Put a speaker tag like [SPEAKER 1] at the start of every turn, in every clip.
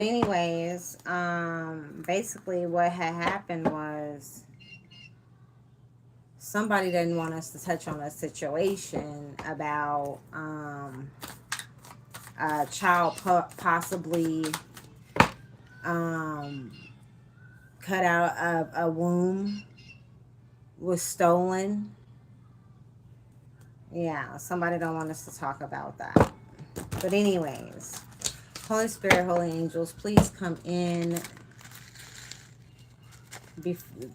[SPEAKER 1] Anyways, basically what had happened was somebody didn't want us to touch on a situation about a child possibly um, cut out of a womb was stolen. Yeah, somebody don't want us to talk about that. But anyways, Holy Spirit, Holy Angels, please come in.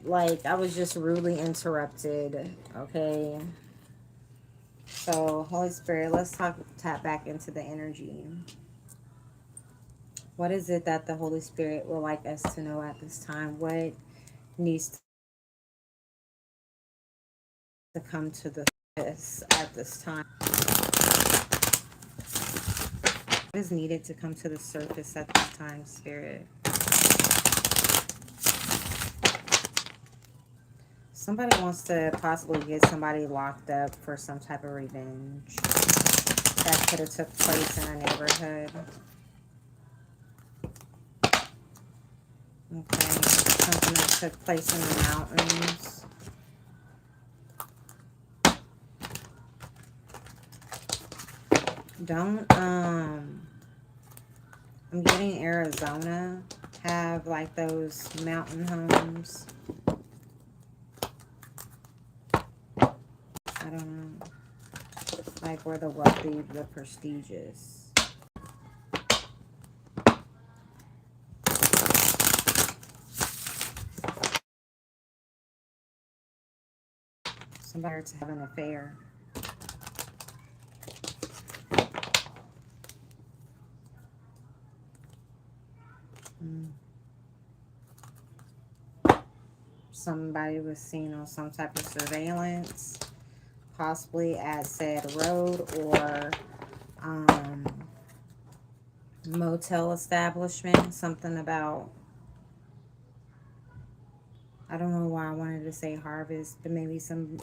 [SPEAKER 1] Like, I was just rudely interrupted. Okay. So, Holy Spirit, let's tap back into the energy. What is it that the Holy Spirit would like us to know at this time? What needs to come to the surface at this time? What is needed to come to the surface at this time, Spirit? Somebody wants to possibly get somebody locked up for some type of revenge that could have took place in a neighborhood. Okay, something that took place in the mountains. Don't, I'm getting Arizona have like those mountain homes. I don't know. Like where the wealthy, the prestigious. Somebody to have an affair. Mm. Somebody was seen on some type of surveillance, possibly at said road or motel establishment. Something about, I don't know why I wanted to say harvest, but maybe something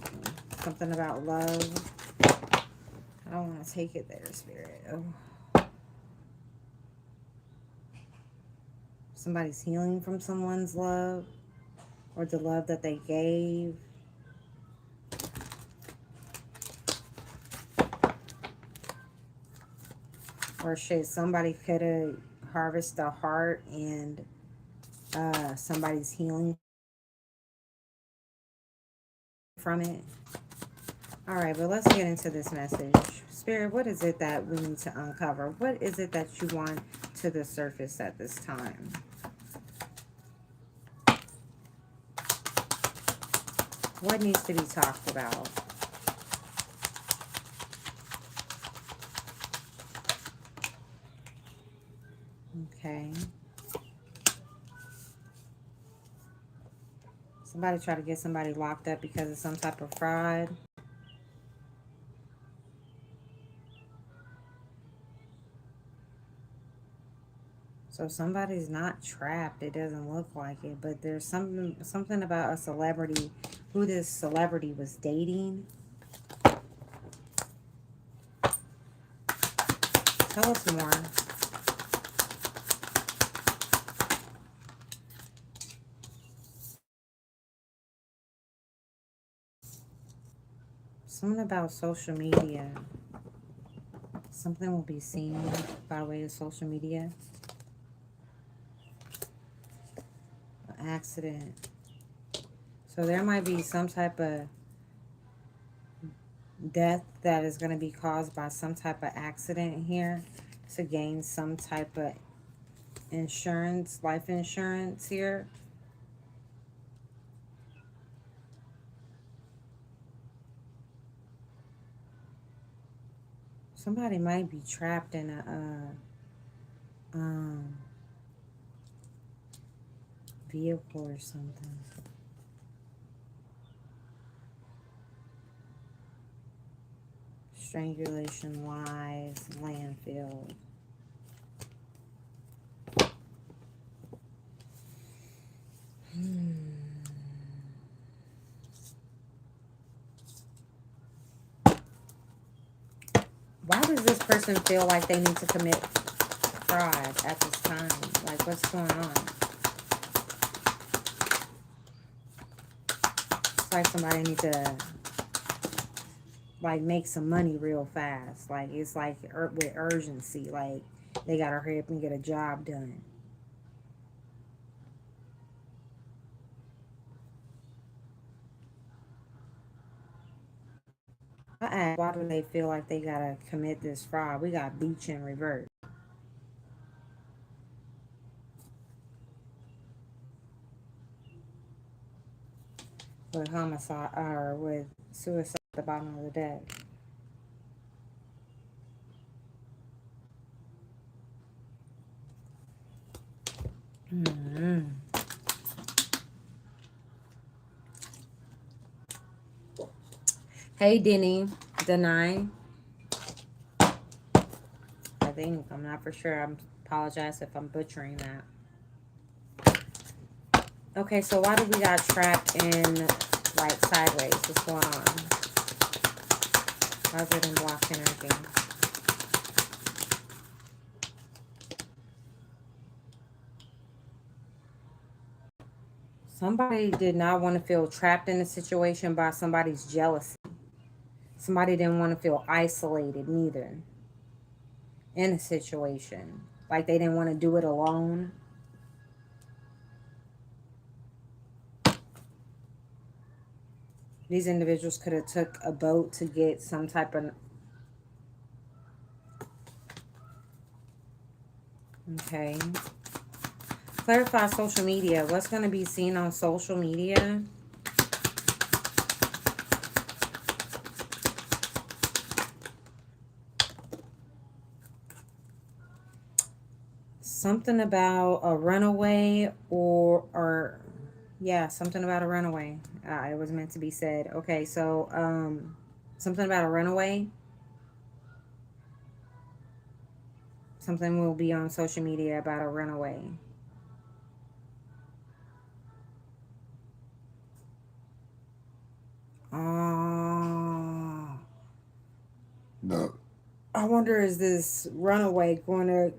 [SPEAKER 1] about love. I don't want to take it there, Spirit. Oh. Somebody's healing from someone's love or the love that they gave. Or shit, somebody could have harvested the heart and somebody's healing from it. All right, but let's get into this message. Spirit, what is it that we need to uncover? What is it that you want to the surface at this time? What needs to be talked about? Okay. Somebody try to get somebody locked up because of some type of fraud. So somebody's not trapped. It doesn't look like it, but there's something about a celebrity, who this celebrity was dating. Tell us more. Something about social media. Something will be seen by way of social media. An accident. So there might be some type of death that is going to be caused by some type of accident here to gain some type of insurance, life insurance here. Somebody might be trapped in a vehicle or something. Strangulation, lies, landfill. Why does this person feel like they need to commit fraud at this time? Like, what's going on? It's like somebody needs to, like, make some money real fast. Like, it's like with urgency. Like, they gotta hurry up and get a job done. I asked, why do they feel like they gotta commit this fraud? We got beach in reverse. With homicide, or with suicide at the bottom of the deck. Mm-hmm. Hey, Denny. Denai. I think. I'm not for sure. I apologize if I'm butchering that. Okay, so why do we got trapped in, like, sideways? What's going on? Why is it in blocked energy? Somebody did not want to feel trapped in a situation by somebody's jealousy. Somebody didn't want to feel isolated neither in a situation. Like they didn't want to do it alone. These individuals could have took a boat to get some type of... Okay. Clarify social media. What's going to be seen on social media? Something about a runaway or yeah, something about a runaway. It was meant to be said. Okay, so something about a runaway. Something will be on social media about a runaway. Oh. No. I wonder, is this runaway going to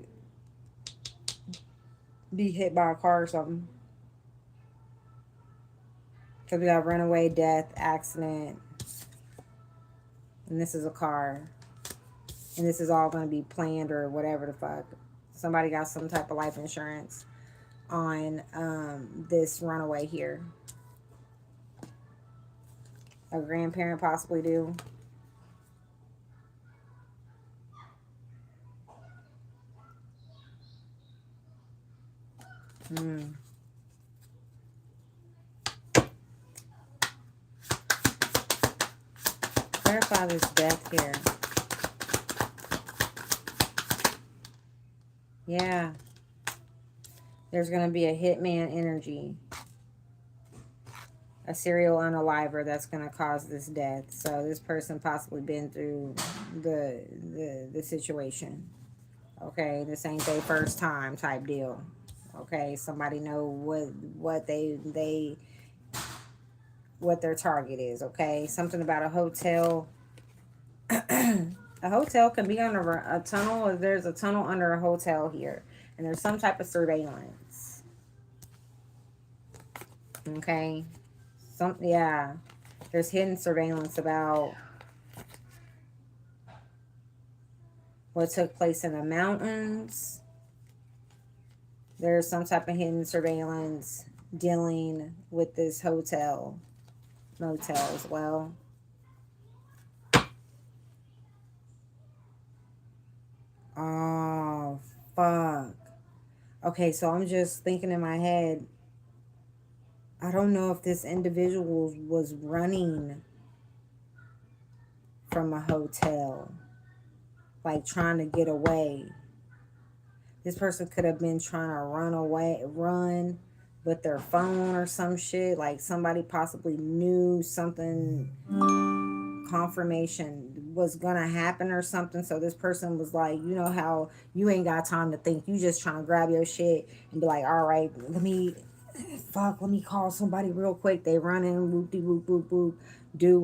[SPEAKER 1] be hit by a car or something? Because we got runaway, death, accident. And this is a car. And this is all going to be planned or whatever the fuck. Somebody got some type of life insurance on this runaway here. A grandparent possibly do. Clarify this death here. Yeah. There's going to be a hitman energy. A serial unaliver that's going to cause this death. So this person possibly been through the situation. Okay, this ain't their first time type deal. Okay, somebody know what their target is. Okay, something about a hotel. A hotel can be under a tunnel. Or there's a tunnel under a hotel here, and there's some type of surveillance. Okay, yeah, there's hidden surveillance about what took place in the mountains. There's some type of hidden surveillance dealing with this motel as well. Oh, fuck. Okay, so I'm just thinking in my head, I don't know if this individual was running from a hotel, like trying to get away. This person could have been trying to run with their phone or some shit. Like somebody possibly knew something, confirmation was gonna happen or something. So this person was like, you know how you ain't got time to think. You just trying to grab your shit and be like, all right, let me call somebody real quick. They run in, whoop de whoop whoop whoop,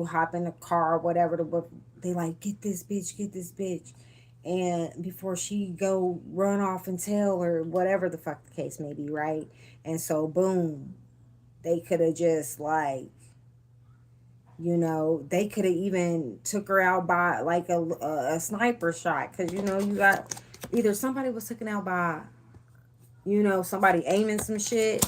[SPEAKER 1] hop in the car, whatever. They like, get this bitch. and before she go run off and tell, or whatever the fuck the case may be, right? And so boom, they could have just like, you know, they could have even took her out by like a sniper shot, because you know you got either somebody was taken out by, you know, somebody aiming some shit,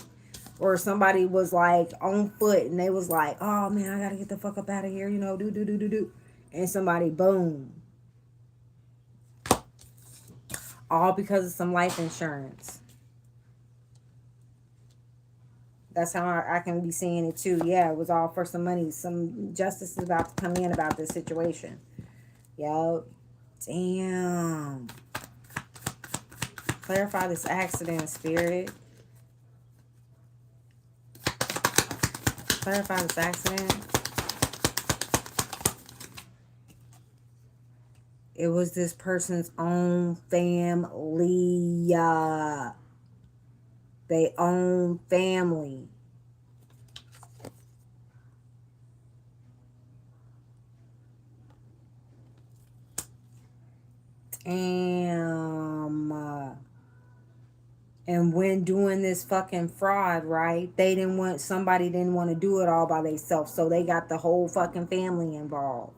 [SPEAKER 1] or somebody was like on foot and they was like, oh man, I gotta get the fuck up out of here, you know, do, and somebody boom, all because of some life insurance. That's how I can be seeing it too. Yeah, it was all for some money. Some justice is about to come in about this situation. Yup. Damn. Clarify this accident, spirit. Clarify this accident. It was this person's own family. They own family. Damn. And when doing this fucking fraud, right? Somebody didn't want to do it all by themselves. So they got the whole fucking family involved.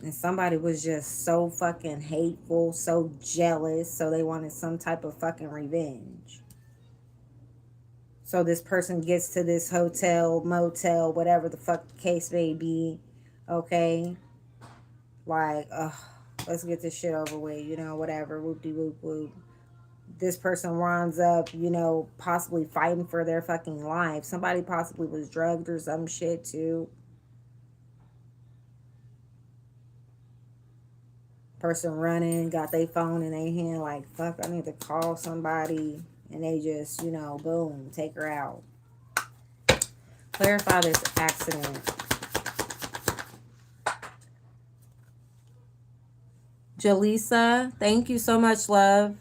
[SPEAKER 1] And somebody was just so fucking hateful, so jealous, so they wanted some type of fucking revenge. So this person gets to this hotel, motel, whatever the fuck the case may be, okay? Like, let's get this shit over with, you know, whatever, whoop-de-whoop-whoop. This person winds up, you know, possibly fighting for their fucking life. Somebody possibly was drugged or some shit too. Person running, got their phone in their hand, like, fuck, I need to call somebody. And they just, you know, boom, take her out. Clarify this accident. Jaleesa, thank you so much, love.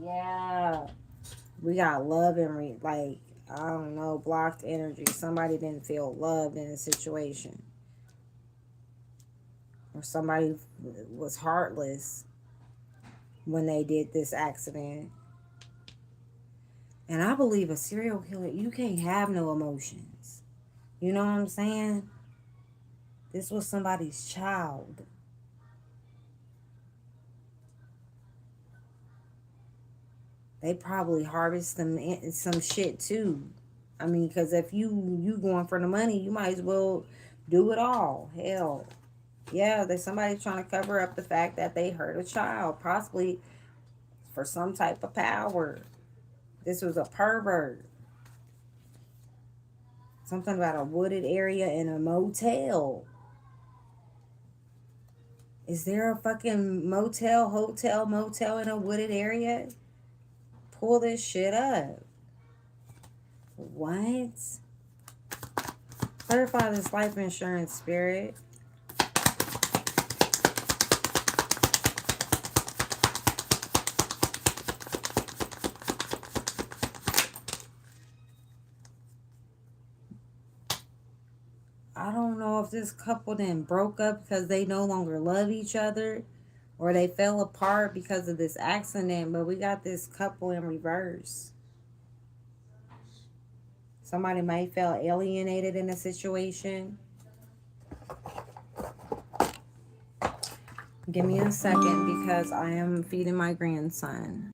[SPEAKER 1] Yeah. We got love and, like, I don't know, blocked energy. Somebody didn't feel loved in a situation. Or somebody was heartless when they did this accident. And I believe a serial killer, you can't have no emotions. You know what I'm saying? This was somebody's child. They probably harvest them some shit too. I mean, because if you going for the money, you might as well do it all. Hell, yeah, there's somebody trying to cover up the fact that they hurt a child, possibly for some type of power. This was a pervert. Something about a wooded area in a motel. Is there a fucking motel, hotel, motel in a wooded area? Pull this shit up. What? Clarify this life insurance, spirit. I don't know if this couple then broke up because they no longer love each other, or they fell apart because of this accident, but we got this couple in reverse. Somebody might feel alienated in a situation. Give me a second because I am feeding my grandson.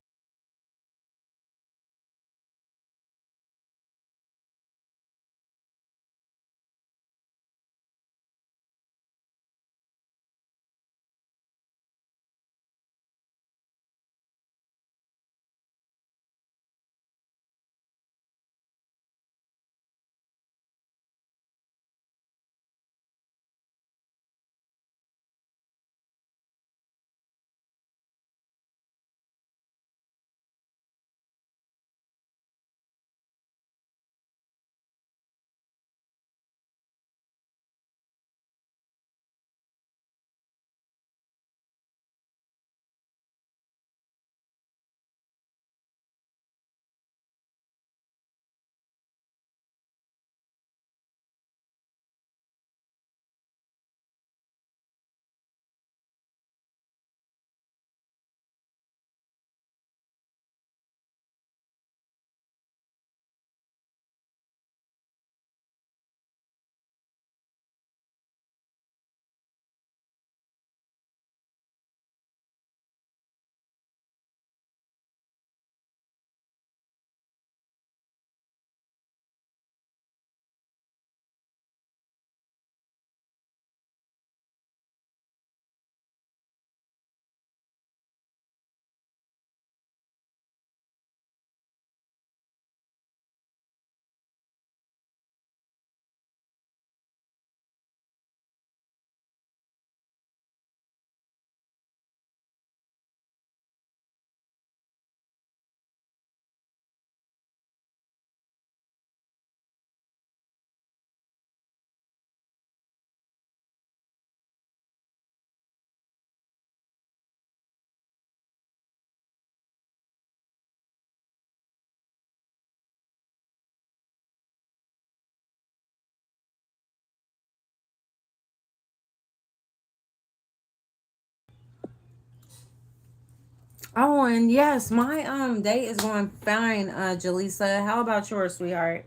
[SPEAKER 1] Oh, and yes, my day is going fine, Jaleesa. How about yours, sweetheart?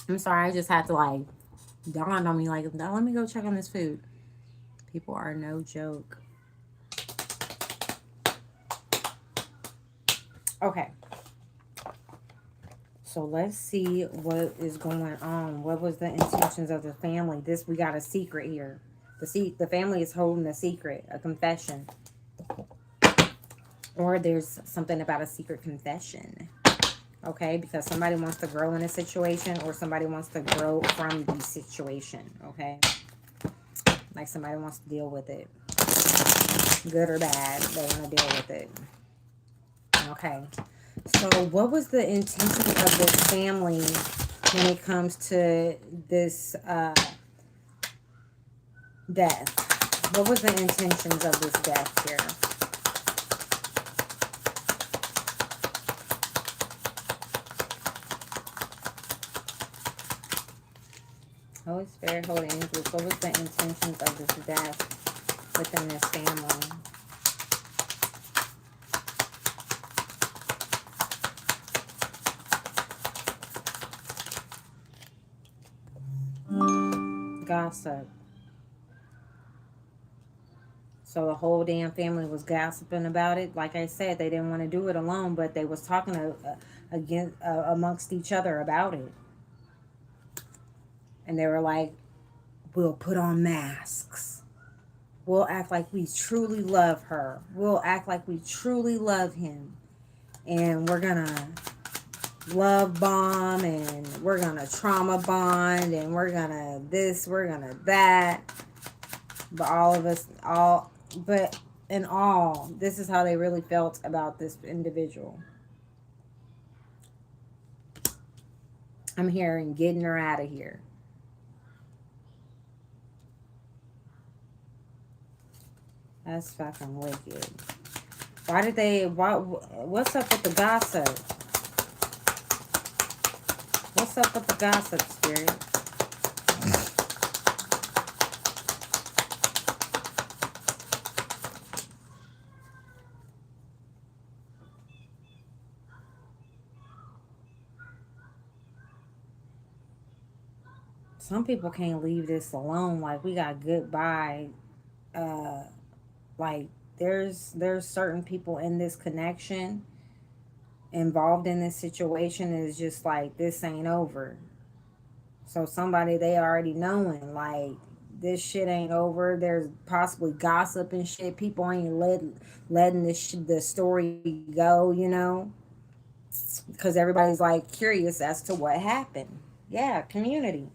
[SPEAKER 1] I'm sorry, I just had to like dawn on me like, now let me go check on this food. People are no joke. Okay, so let's see what is going on. What was the intentions of the family? This, we got a secret here. The family is holding a secret, a confession, or there's something about a secret confession. Okay, because somebody wants to grow in a situation, or somebody wants to grow from the situation. Okay, like somebody wants to deal with it, good or bad, they want to deal with it. Okay, so what was the intention of this family when it comes to this death? What was the intentions of this death here? Holy Spirit, Holy Angels, what was the intentions of this death within this family? Gossip. So the whole damn family was gossiping about it. Like I said, they didn't want to do it alone, but they was talking amongst each other about it. And they were like, we'll put on masks. We'll act like we truly love her. We'll act like we truly love him. And we're going to love bomb, and we're going to trauma bond, and we're going to this, we're going to that. But all of us, but in all, this is how they really felt about this individual. I'm hearing getting her out of here. That's fucking wicked. What's up with the gossip? What's up with the gossip, Spirit? Some people can't leave this alone. Like, we got goodbye. Uh, like, there's certain people in this connection involved in this situation is just like, this ain't over. So somebody they already knowing, like, this shit ain't over. There's possibly gossip and shit. People ain't letting the story go. Because everybody's like curious as to what happened. Yeah, community.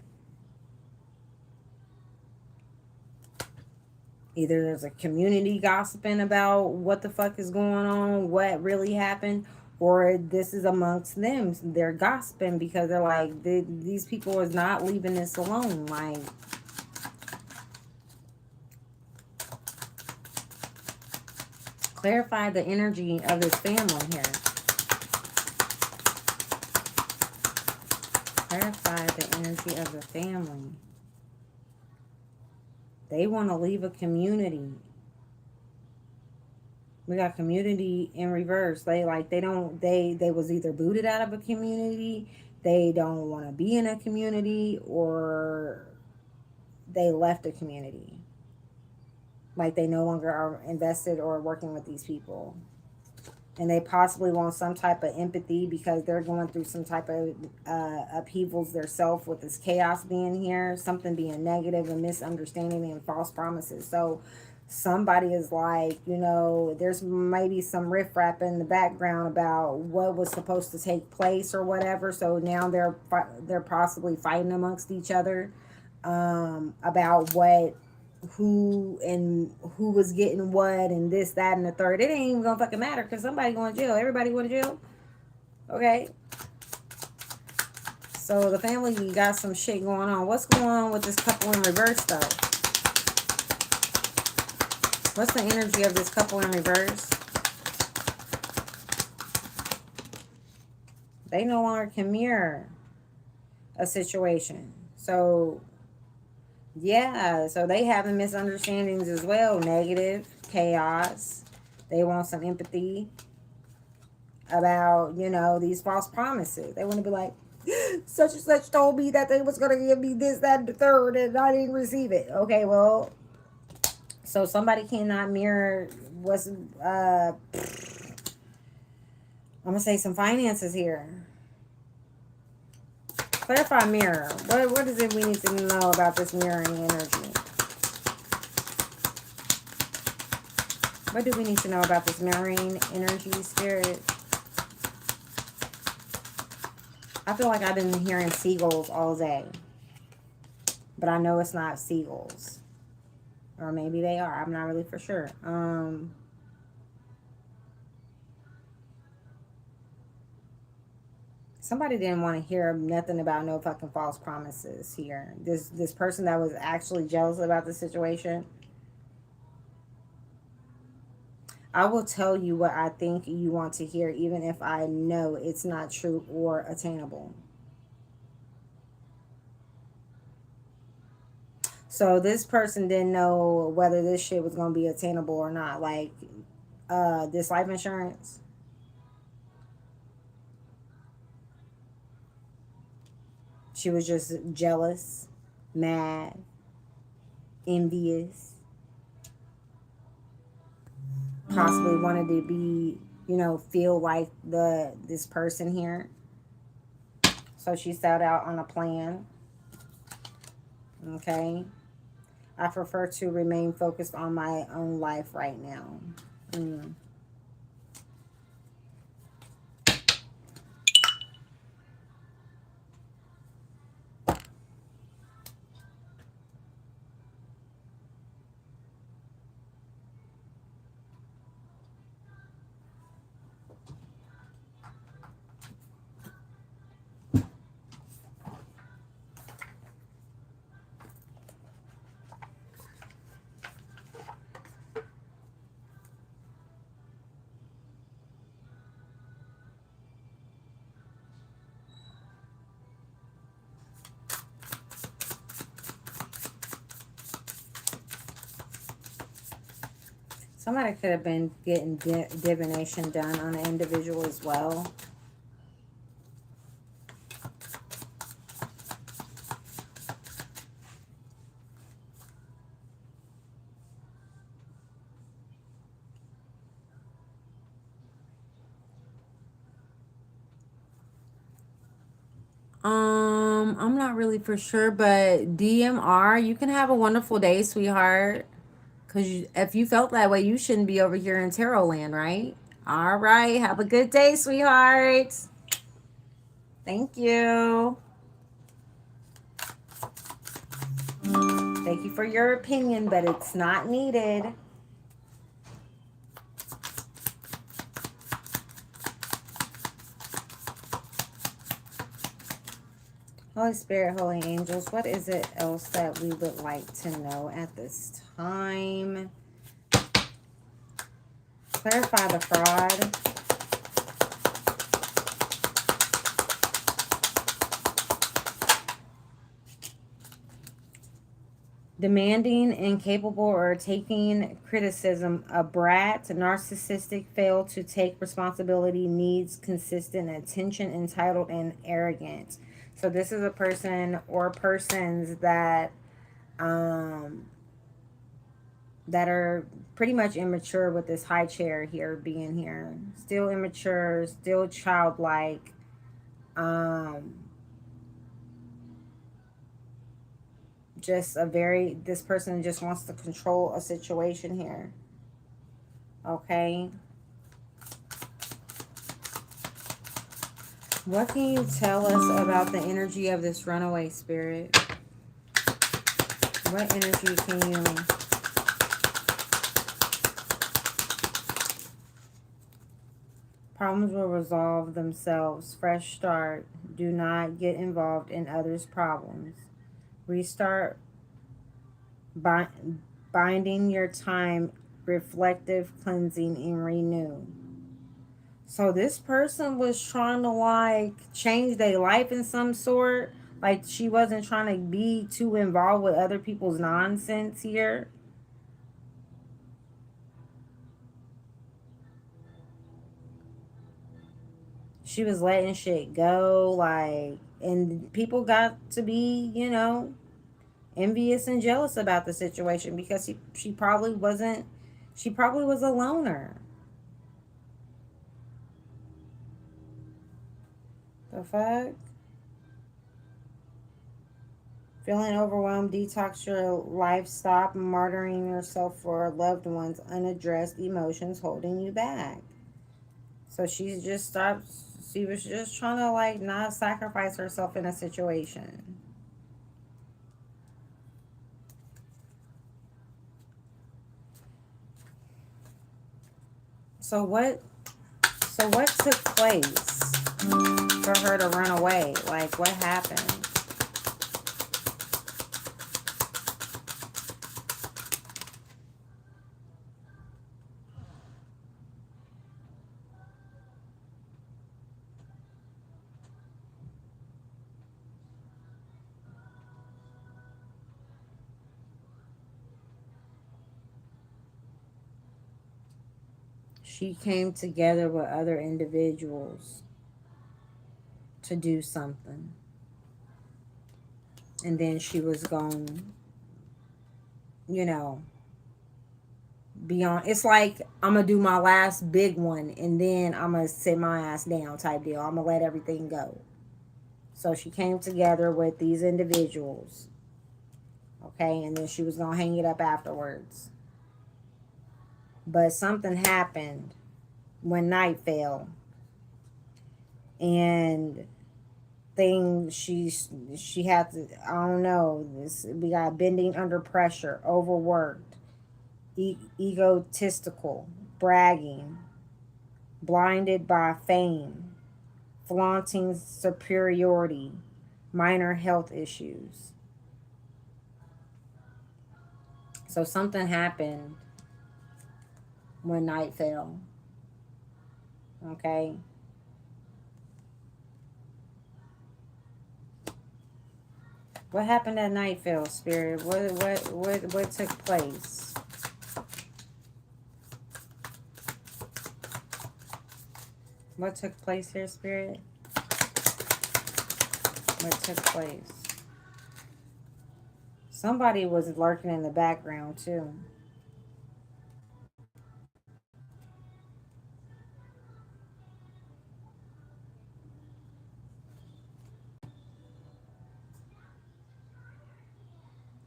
[SPEAKER 1] Either there's a community gossiping about what the fuck is going on, what really happened, or this is amongst them. They're gossiping because they're like, these people is not leaving this alone. Like, clarify the energy of this family here. Clarify the energy of the family. They want to leave a community. We got community in reverse. They was either booted out of a community, they don't want to be in a community, or they left a community. Like, they no longer are invested or working with these people. And they possibly want some type of empathy because they're going through some type of upheavals themselves with this chaos being here, something being negative and misunderstanding and false promises. So somebody is like, there's maybe some riffraff in the background about what was supposed to take place or whatever. So now they're possibly fighting amongst each other about who was getting what and this, that, and the third. It ain't even gonna fucking matter because somebody going to jail. Everybody going to jail. Okay. So the family got some shit going on. What's going on with this couple in reverse though? What's the energy of this couple in reverse? They no longer can mirror a situation. So yeah, so they having misunderstandings as well. Negative, chaos. They want some empathy about, you know, these false promises. They want to be like, such and such told me that they was going to give me this, that, and the third, and I didn't receive it. Okay, well, so somebody cannot mirror what's, I'm going to say some finances here. Clarify mirror. What is it we need to know about this mirroring energy? What do we need to know about this mirroring energy, Spirit? I feel like I've been hearing seagulls all day. But I know it's not seagulls. Or maybe they are. I'm not really for sure. Somebody didn't want to hear nothing about no fucking false promises here. This person that was actually jealous about the situation. I will tell you what I think you want to hear, even if I know it's not true or attainable. So this person didn't know whether this shit was going to be attainable or not. Like, this life insurance. She was just jealous, mad, envious. Possibly wanted to be, you know, feel like this person here. So she set out on a plan. Okay. I prefer to remain focused on my own life right now. Somebody could have been getting divination done on an individual as well. I'm not really for sure, but DMR, you can have a wonderful day, sweetheart. Because if you felt that way, you shouldn't be over here in Tarot land, right? All right. Have a good day, sweetheart. Thank you. Thank you for your opinion, but it's not needed. Holy Spirit, Holy Angels, what is it else that we would like to know at this time? Clarify the fraud. Demanding, incapable, or taking criticism, a brat, narcissistic, failed to take responsibility, needs consistent attention, entitled, and arrogant. So this is a person or persons that that are pretty much immature with this high chair here being here. Still immature, still childlike. Just this person just wants to control a situation here. Okay. What can you tell us about the energy of this runaway spirit? What energy can you... Problems will resolve themselves. Fresh start. Do not get involved in others' problems. Restart. Binding your time. Reflective cleansing and renew. So this person was trying to like change their life in some sort. Like she wasn't trying to be too involved with other people's nonsense here. She was letting shit go, like, and people got to be, you know, envious and jealous about the situation because she probably wasn't, she probably was a loner. The fuck? Feeling overwhelmed, detox your life, stop martyring yourself for loved ones, unaddressed emotions holding you back. So she just stopped, she was just trying to like not sacrifice herself in a situation. So what took place for her to run away? Like what happened? She came together with other individuals to do something. And then she was going, you know, beyond. It's like, I'm going to do my last big one and then I'm going to sit my ass down type deal. I'm going to let everything go. So she came together with these individuals. Okay. And then she was going to hang it up afterwards. But something happened when night fell. And things she had to, I don't know, this, we got bending under pressure, overworked, egotistical, bragging, blinded by fame, flaunting superiority, minor health issues. So something happened when night fell. Okay. What happened at night fell, Spirit? What took place? What took place here, Spirit? What took place? Somebody was lurking in the background too.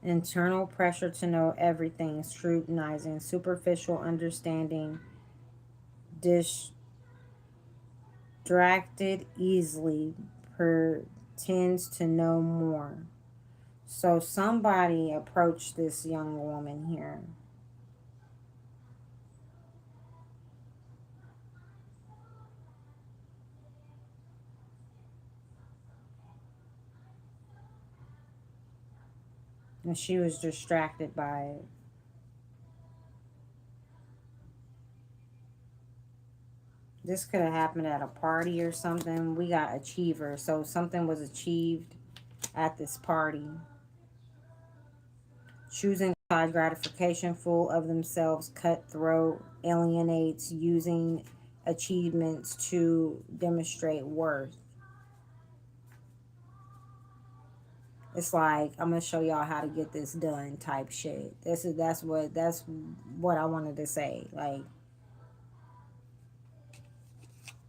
[SPEAKER 1] Internal pressure to know everything, scrutinizing, superficial understanding, distracted easily, pretends to know more. So somebody approached this young woman here. And she was distracted by it. This could have happened at a party or something. We got achiever. So something was achieved at this party. Choosing side gratification, full of themselves, cutthroat, alienates, using achievements to demonstrate worth. It's like, I'm gonna show y'all how to get this done type shit. That's what I wanted to say. Like,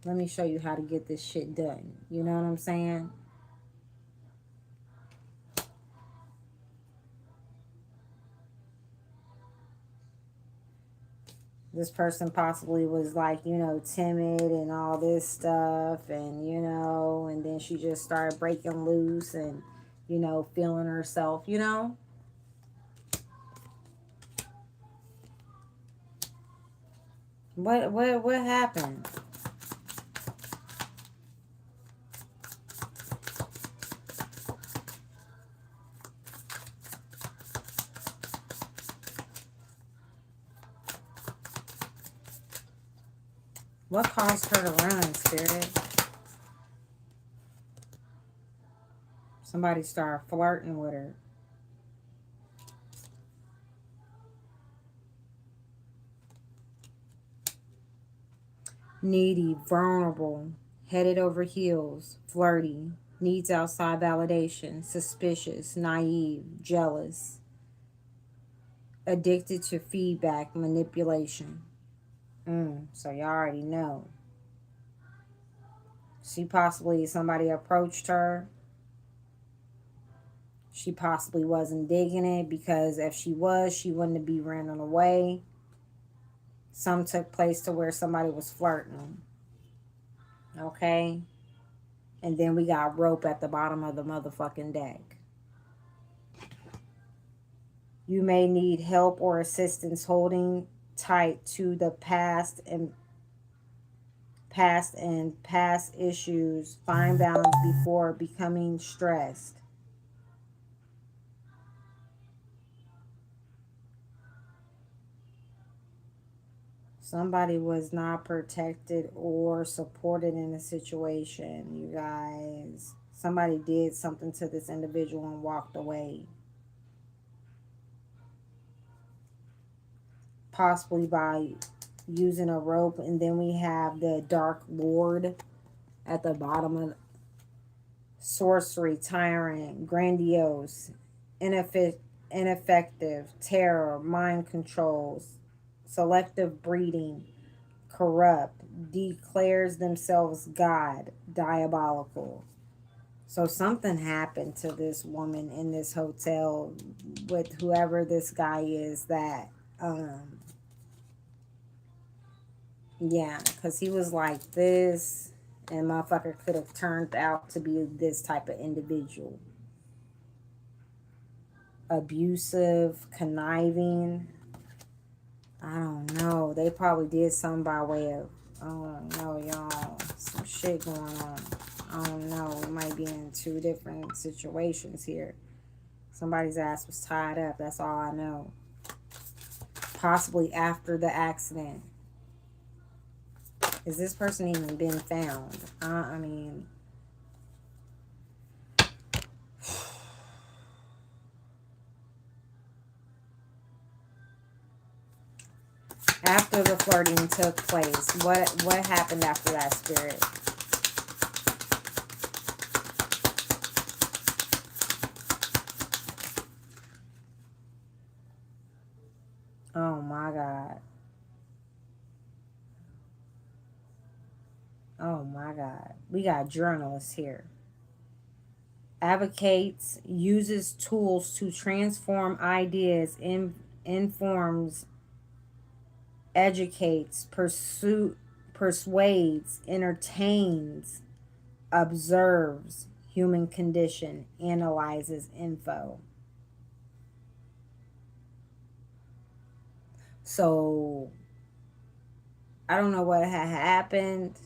[SPEAKER 1] let me show you how to get this shit done. You know what I'm saying? This person possibly was like, you know, timid and all this stuff, and you know, and then she just started breaking loose and, you know, feeling herself, you know. What happened? What caused her to run, Spirit? Somebody started flirting with her. Needy, vulnerable, Headed over heels, flirty, needs outside validation, suspicious, naive, jealous, addicted to feedback, manipulation. So you already know. Somebody approached her. She possibly wasn't digging it, because if she was, she wouldn't be running away. Some took place to where somebody was flirting. Okay? And then we got rope at the bottom of the motherfucking deck. You may need help or assistance holding tight to the past issues. Find balance before becoming stressed. Somebody was not protected or supported in a situation, you guys. Somebody did something to this individual and walked away. Possibly by using a rope. And then we have the Dark Lord at the bottom of sorcery, tyrant, grandiose, ineffective, terror, mind controls, selective breeding, corrupt, declares themselves God, diabolical. So something happened to this woman in this hotel with whoever this guy is that, yeah, because he was like this, and motherfucker could have turned out to be this type of individual. Abusive, conniving. I don't know. They probably did something by way of, I don't know, y'all. Some shit going on. I don't know. We might be in two different situations here. Somebody's ass was tied up. That's all I know. Possibly after the accident. Is this person even been found? I mean, after the flirting took place, what happened after that, Spirit? Oh my God. Oh my God. We got journalists here. Advocates, uses tools to transform ideas, informs, educates, persuades, entertains, observes human condition, analyzes info. So I don't know what had happened.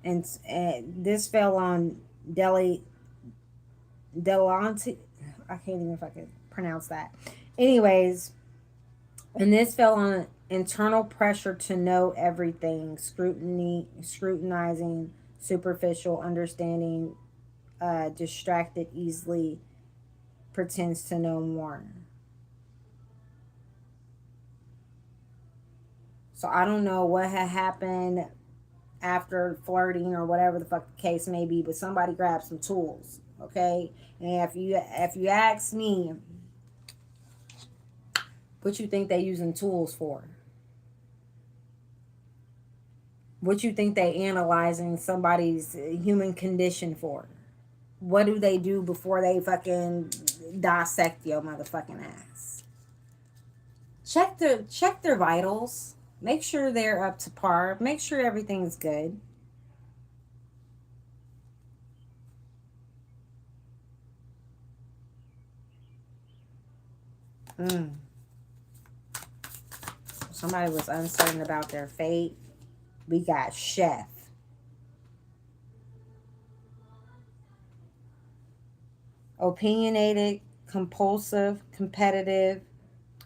[SPEAKER 1] And this fell on Delonte. I can't even if I can pronounce that. Anyways, and this fell on internal pressure to know everything, scrutinizing, superficial, understanding, distracted easily, pretends to know more. So I don't know what had happened after flirting or whatever the fuck the case may be, but somebody grabbed some tools, okay? And if you ask me, what you think they using tools for? What you think they analyzing somebody's human condition for? What do they do before they fucking dissect your motherfucking ass? Check their vitals. Make sure they're up to par. Make sure everything's good. Somebody was uncertain about their fate. We got chef. Opinionated, compulsive, competitive,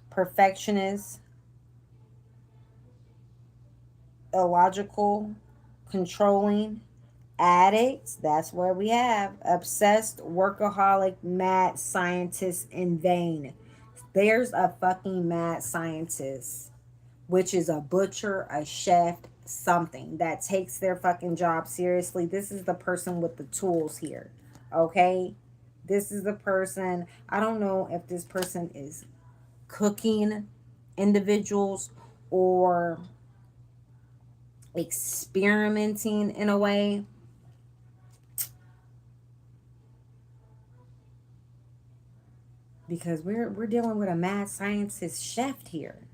[SPEAKER 1] perfectionist, illogical, controlling, addicts. That's where we have obsessed, workaholic, mad scientist, and vain. There's a fucking mad scientist, which is a butcher, a chef, something, that takes their fucking job seriously. This is the person with the tools here. Okay? This is the person. I don't know if this person is cooking individuals or experimenting in a way. Because we're dealing with a mad scientist chef here.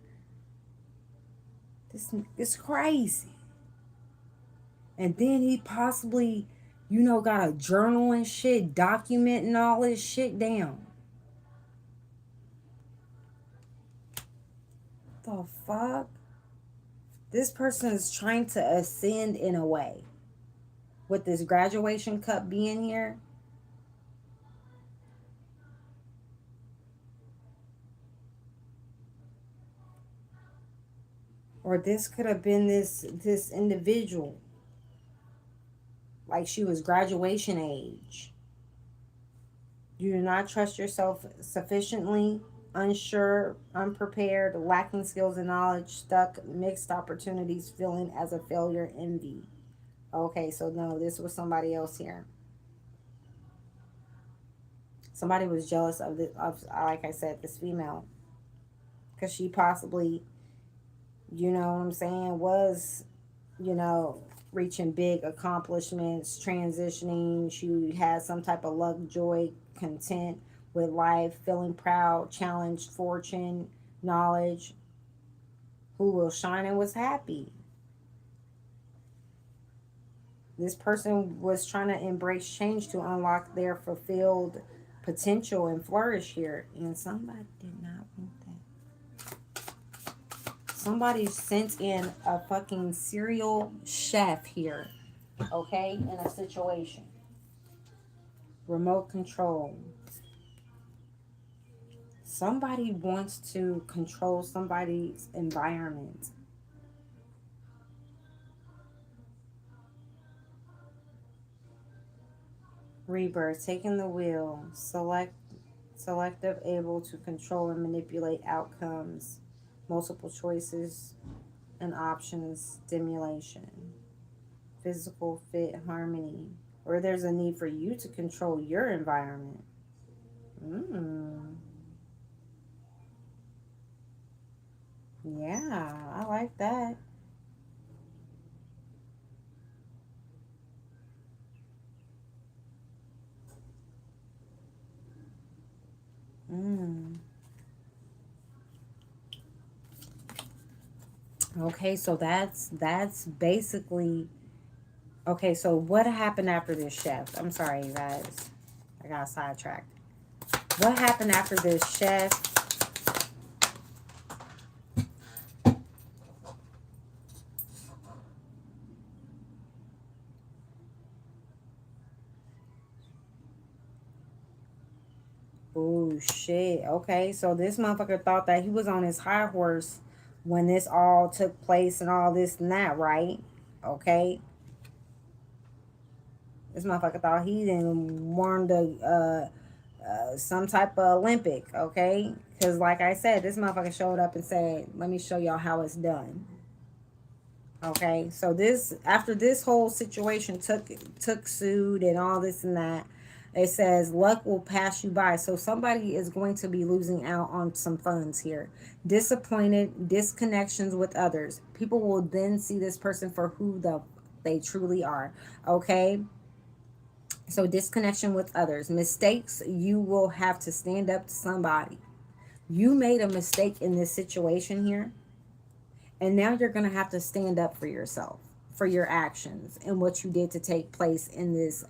[SPEAKER 1] This is crazy. And then he possibly, got a journal and shit, documenting all this shit down. The fuck? This person is trying to ascend in a way. With this graduation cup being here. Or this could have been this individual. Like she was graduation age. You do not trust yourself sufficiently, unsure, unprepared, lacking skills and knowledge, stuck, mixed opportunities, feeling as a failure, envy. Okay, so no, this was somebody else here. Somebody was jealous of like I said, this female. Because she possibly, you know what I'm saying, was, reaching big accomplishments, transitioning. She had some type of luck, joy, content with life, feeling proud, challenged, fortune, knowledge. Who will shine and was happy. This person was trying to embrace change to unlock their fulfilled potential and flourish here. And somebody did not want that. Somebody sent in a fucking serial chef here. Okay? In a situation. Remote control. Somebody wants to control somebody's environment. Rebirth, taking the wheel, selective, able to control and manipulate outcomes, multiple choices and options, stimulation, physical fit, harmony, or there's a need for you to control your environment. Yeah, I like that. Okay, so that's basically okay. So what happened after this chef? I'm sorry, you guys. I got sidetracked. What happened after this chef? Oh shit. Okay, so this motherfucker thought that he was on his high horse when this all took place and all this and that, right? Okay. This motherfucker thought he didn't won the some type of Olympic, okay? Because like I said, this motherfucker showed up and said, "Let me show y'all how it's done." Okay, so this after this whole situation took sued and all this and that, it says luck will pass you by. So somebody is going to be losing out on some funds here. Disappointed, disconnections with others. People will then see this person for who they truly are. Okay. So disconnection with others. Mistakes, you will have to stand up to somebody. You made a mistake in this situation here. And now you're going to have to stand up for yourself, for your actions and what you did to take place in this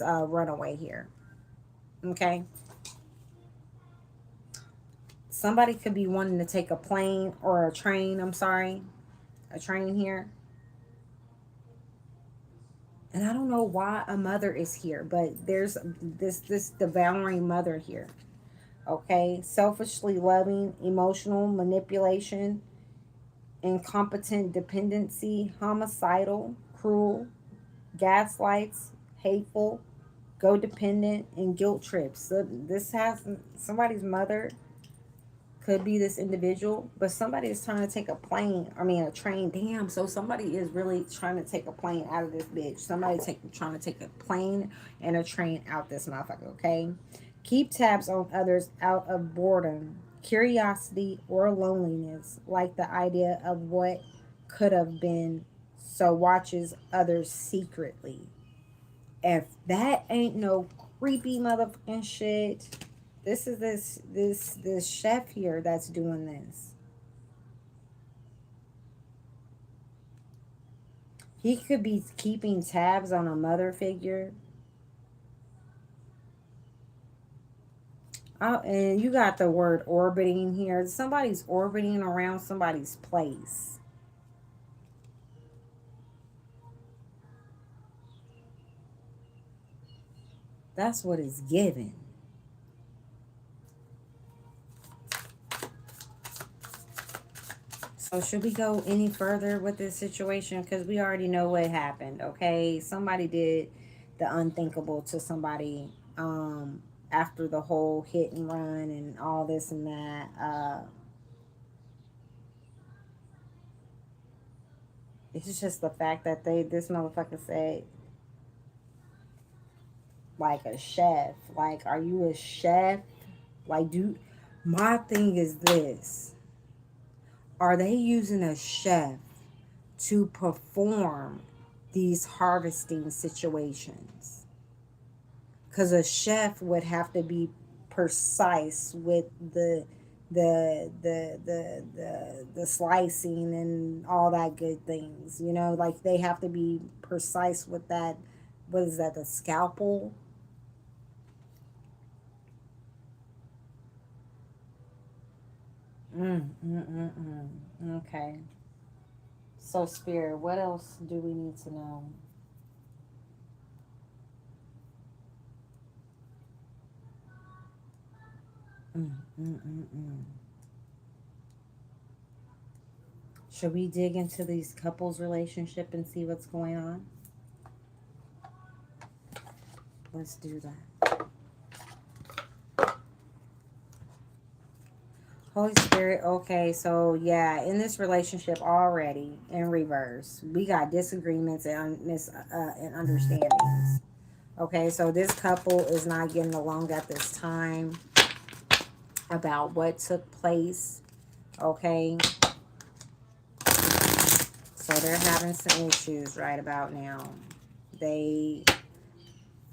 [SPEAKER 1] runaway here. Okay? Somebody could be wanting to take a plane or a train, I'm sorry. A train here. And I don't know why a mother is here, but there's this devouring mother here. Okay? Selfishly loving, emotional manipulation, incompetent dependency, homicidal, cruel, gaslights, hateful, codependent, and guilt trips. So this has somebody's mother could be this individual, but somebody is trying to take a plane, I mean a train. Damn, so somebody is really trying to take a plane out of this bitch. Somebody trying to take a plane and a train out this motherfucker, okay? Keep tabs on others out of boredom, curiosity, or loneliness, like the idea of what could have been, so watches others secretly. If that ain't no creepy motherfucking shit, this is this chef here that's doing this. He could be keeping tabs on a mother figure. Oh, and you got the word orbiting here. Somebody's orbiting around somebody's place. That's what it's given. So should we go any further with this situation? Because we already know what happened, okay? Somebody did the unthinkable to somebody after the whole hit and run and all this and that. It's just the fact that this motherfucker said, like, a chef. Like, are you a chef? Like, my thing is this. Are they using a chef to perform these harvesting situations? Because a chef would have to be precise with the slicing and all that good things, you know, like they have to be precise with that. What is that, the scalpel? Okay. So, Spirit, what else do we need to know? Mm, mm, mm, mm. Should we dig into these couples' relationship and see what's going on? Let's do that. Holy Spirit, okay, so yeah, in this relationship already, in reverse, we got disagreements and understandings. Okay, so this couple is not getting along at this time about what took place. Okay, so they're having some issues right about now. They,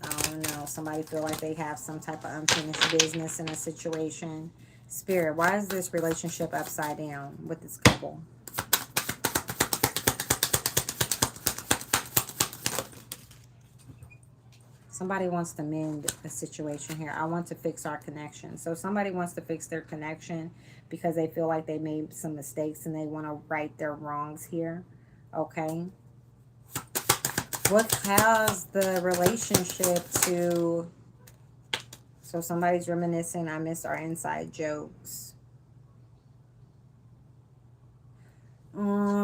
[SPEAKER 1] I don't know, somebody feel like they have some type of unfinished business in a situation. Spirit, why is this relationship upside down with this couple? Somebody wants to mend the situation here. I want to fix our connection. So somebody wants to fix their connection because they feel like they made some mistakes and they want to right their wrongs here. Okay. What caused the relationship to... So somebody's reminiscing, I miss our inside jokes.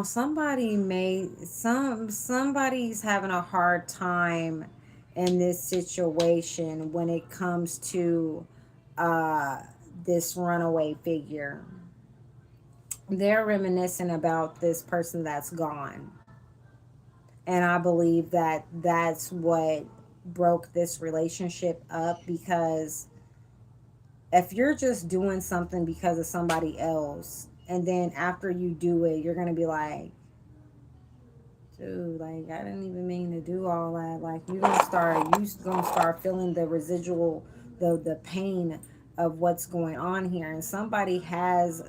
[SPEAKER 1] Somebody's having a hard time in this situation when it comes to this runaway figure. They're reminiscing about this person that's gone. And I believe that that's what broke this relationship up, because if you're just doing something because of somebody else, and then after you do it, you're going to be like, dude, like, I didn't even mean to do all that. Like, you're going to start feeling the residual, the pain of what's going on here. And somebody has,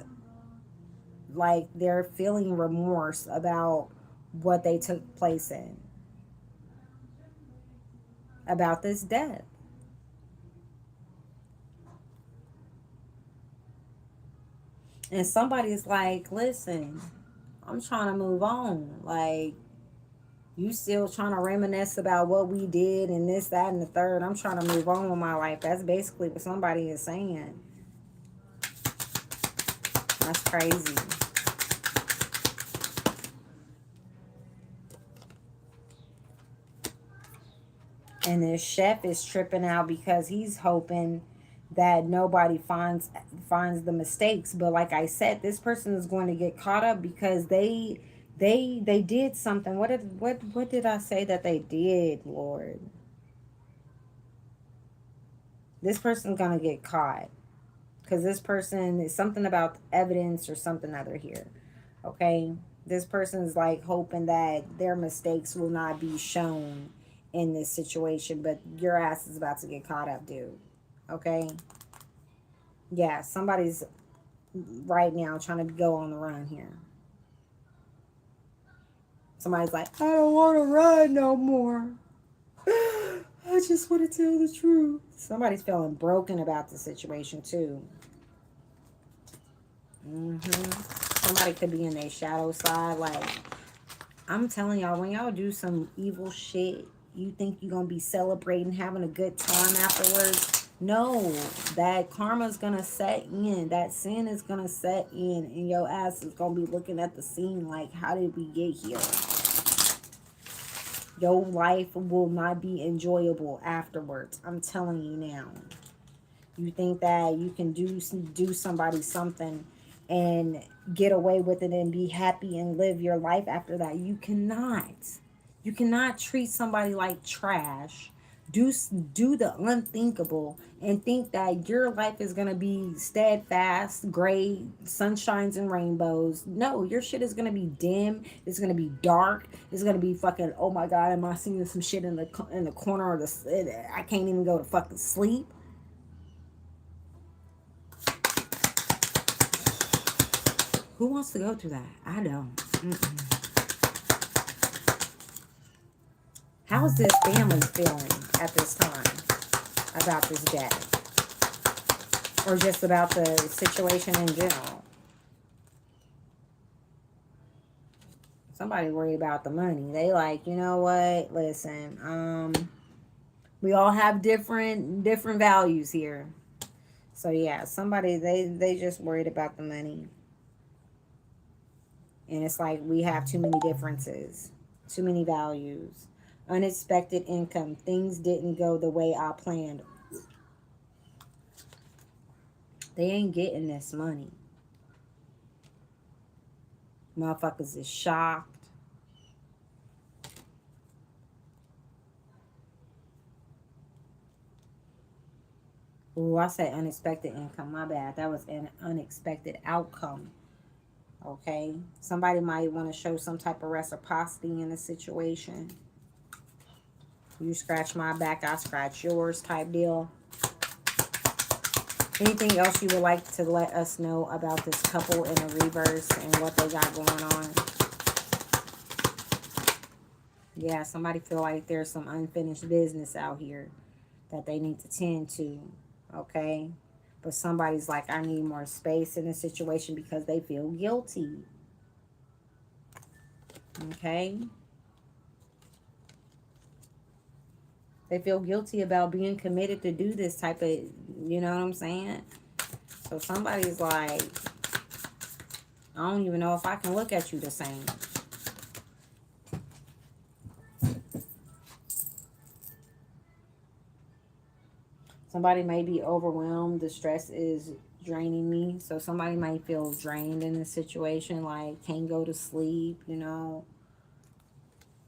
[SPEAKER 1] like, they're feeling remorse about what they took place in, about this death. And somebody's like, listen, I'm trying to move on. Like, you still trying to reminisce about what we did and this, that, and the third. I'm trying to move on with my life. That's basically what somebody is saying. That's crazy. And this chef is tripping out because he's hoping that nobody finds the mistakes. But like I said, this person is going to get caught up because they did something. What did I say that they did, Lord? This person's going to get caught because this person is something about evidence or something other here. Okay? This person's like hoping that their mistakes will not be shown in this situation, but your ass is about to get caught up, dude. Okay? Yeah, somebody's right now trying to go on the run here. Somebody's like, I don't want to run no more. I just want to tell the truth. Somebody's feeling broken about the situation too. Somebody could be in their shadow side. Like, I'm telling y'all, when y'all do some evil shit, you think you're going to be celebrating, having a good time afterwards. No, that karma's going to set in. That sin is going to set in. And your ass is going to be looking at the scene like, how did we get here? Your life will not be enjoyable afterwards. I'm telling you now. You think that you can do somebody something and get away with it and be happy and live your life after that. You cannot. You cannot treat somebody like trash. Do the unthinkable and think that your life is going to be steadfast, great, sunshines and rainbows. No, your shit is going to be dim. It's going to be dark. It's going to be fucking, oh my God, am I seeing some shit in the corner of the, I can't even go to fucking sleep. Who wants to go through that? I don't. How is this family feeling at this time about this death? Or just about the situation in general? Somebody worried about the money. They like, you know what? Listen, we all have different values here. So yeah, somebody they just worried about the money. And it's like we have too many differences, too many values. Unexpected income. Things didn't go the way I planned. They ain't getting this money. Motherfuckers is shocked. Ooh, I said unexpected income. My bad. That was an unexpected outcome. Okay? Somebody might want to show some type of reciprocity in the situation. You scratch my back, I scratch yours type deal. Anything else you would like to let us know about this couple in the reverse and what they got going on? Yeah, somebody feel like there's some unfinished business out here that they need to tend to. Okay? But somebody's like, I need more space in the situation because they feel guilty. Okay? They feel guilty about being committed to do this type of, you know what I'm saying? So somebody's like, I don't even know if I can look at you the same. Somebody may be overwhelmed. The stress is draining me. So somebody might feel drained in this situation, like can't go to sleep, you know.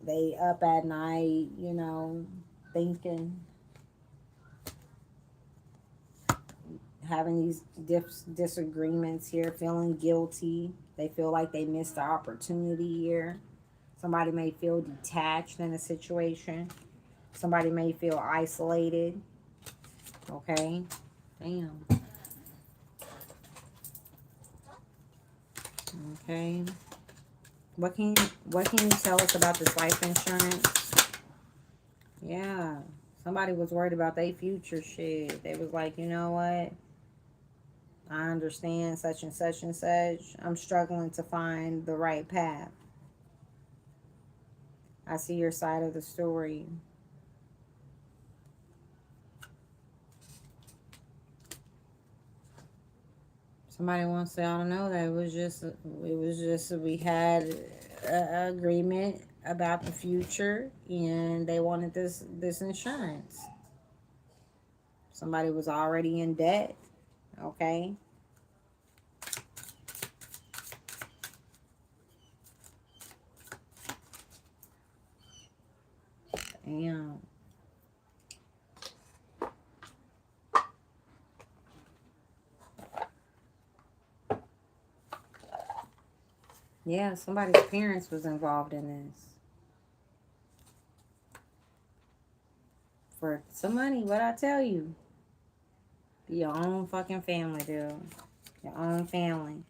[SPEAKER 1] They up at night, you know, thinking, having these disagreements here, feeling guilty. They feel like they missed the opportunity here. Somebody may feel detached in a situation. Somebody may feel isolated. Okay. Damn. Okay. What can you tell us about this life insurance? Yeah. Somebody was worried about their future shit. They was like, you know what? I understand such and such and such. I'm struggling to find the right path. I see your side of the story. Somebody wants to, I don't know, that it was just we had an agreement about the future and they wanted this insurance. Somebody was already in debt. Okay. Damn. Yeah, somebody's parents was involved in this. For some money, what I tell you? Your own fucking family, dude. Your own family.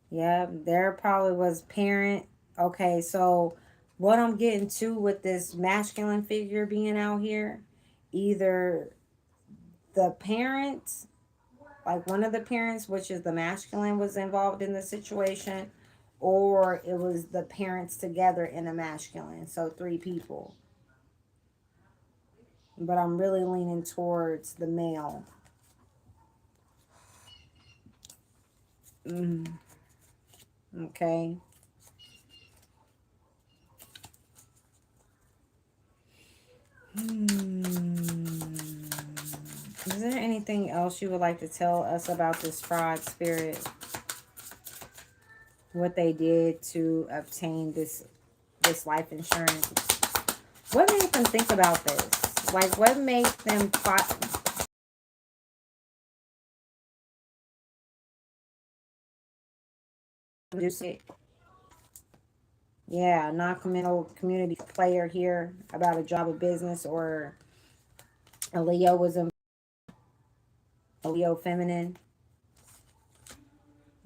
[SPEAKER 1] Yep, there probably was parent. Okay, so what I'm getting to with this masculine figure being out here, either the parents, like one of the parents, which is the masculine, was involved in the situation, or it was the parents together in a masculine. So 3 people. But I'm really leaning towards the male. Okay. Is there anything else you would like to tell us about this fraud spirit? What they did to obtain this life insurance? What made them think about this? Like, what made them produce it? Yeah, non-committal community player here about a job or business, or a Leo was a Leo feminine.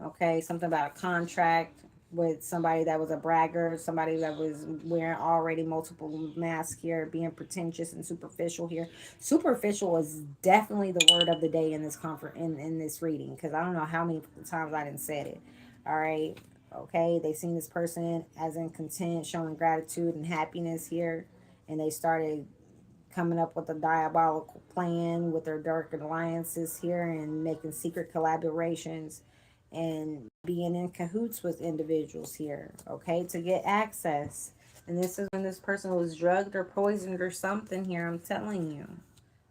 [SPEAKER 1] Okay, something about a contract with somebody that was a bragger, somebody that was wearing already multiple masks here, being pretentious and superficial here. Superficial is definitely the word of the day in this in this reading, because I don't know how many times I didn't said it. All right. Okay, they seen this person as in content, showing gratitude and happiness here, and they started coming up with a diabolical plan with their dark alliances here and making secret collaborations and being in cahoots with individuals here, okay, to get access. And this is when this person was drugged or poisoned or something here, I'm telling you.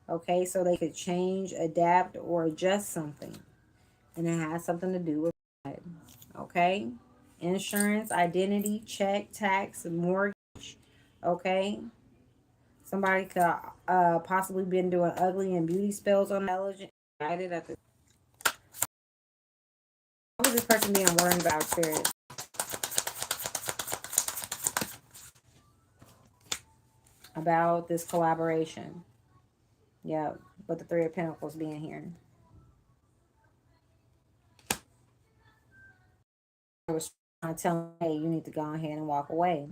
[SPEAKER 1] Okay, so they could change, adapt, or adjust something. And it has something to do with that. Okay? Insurance, identity, check, tax, mortgage. Okay? Somebody could possibly been doing ugly and beauty spells on intelligent. What was this person being worried about, spirit? About this collaboration. Yeah, with the 3 of Pentacles being here. I was trying to tell him, hey, you need to go ahead and walk away.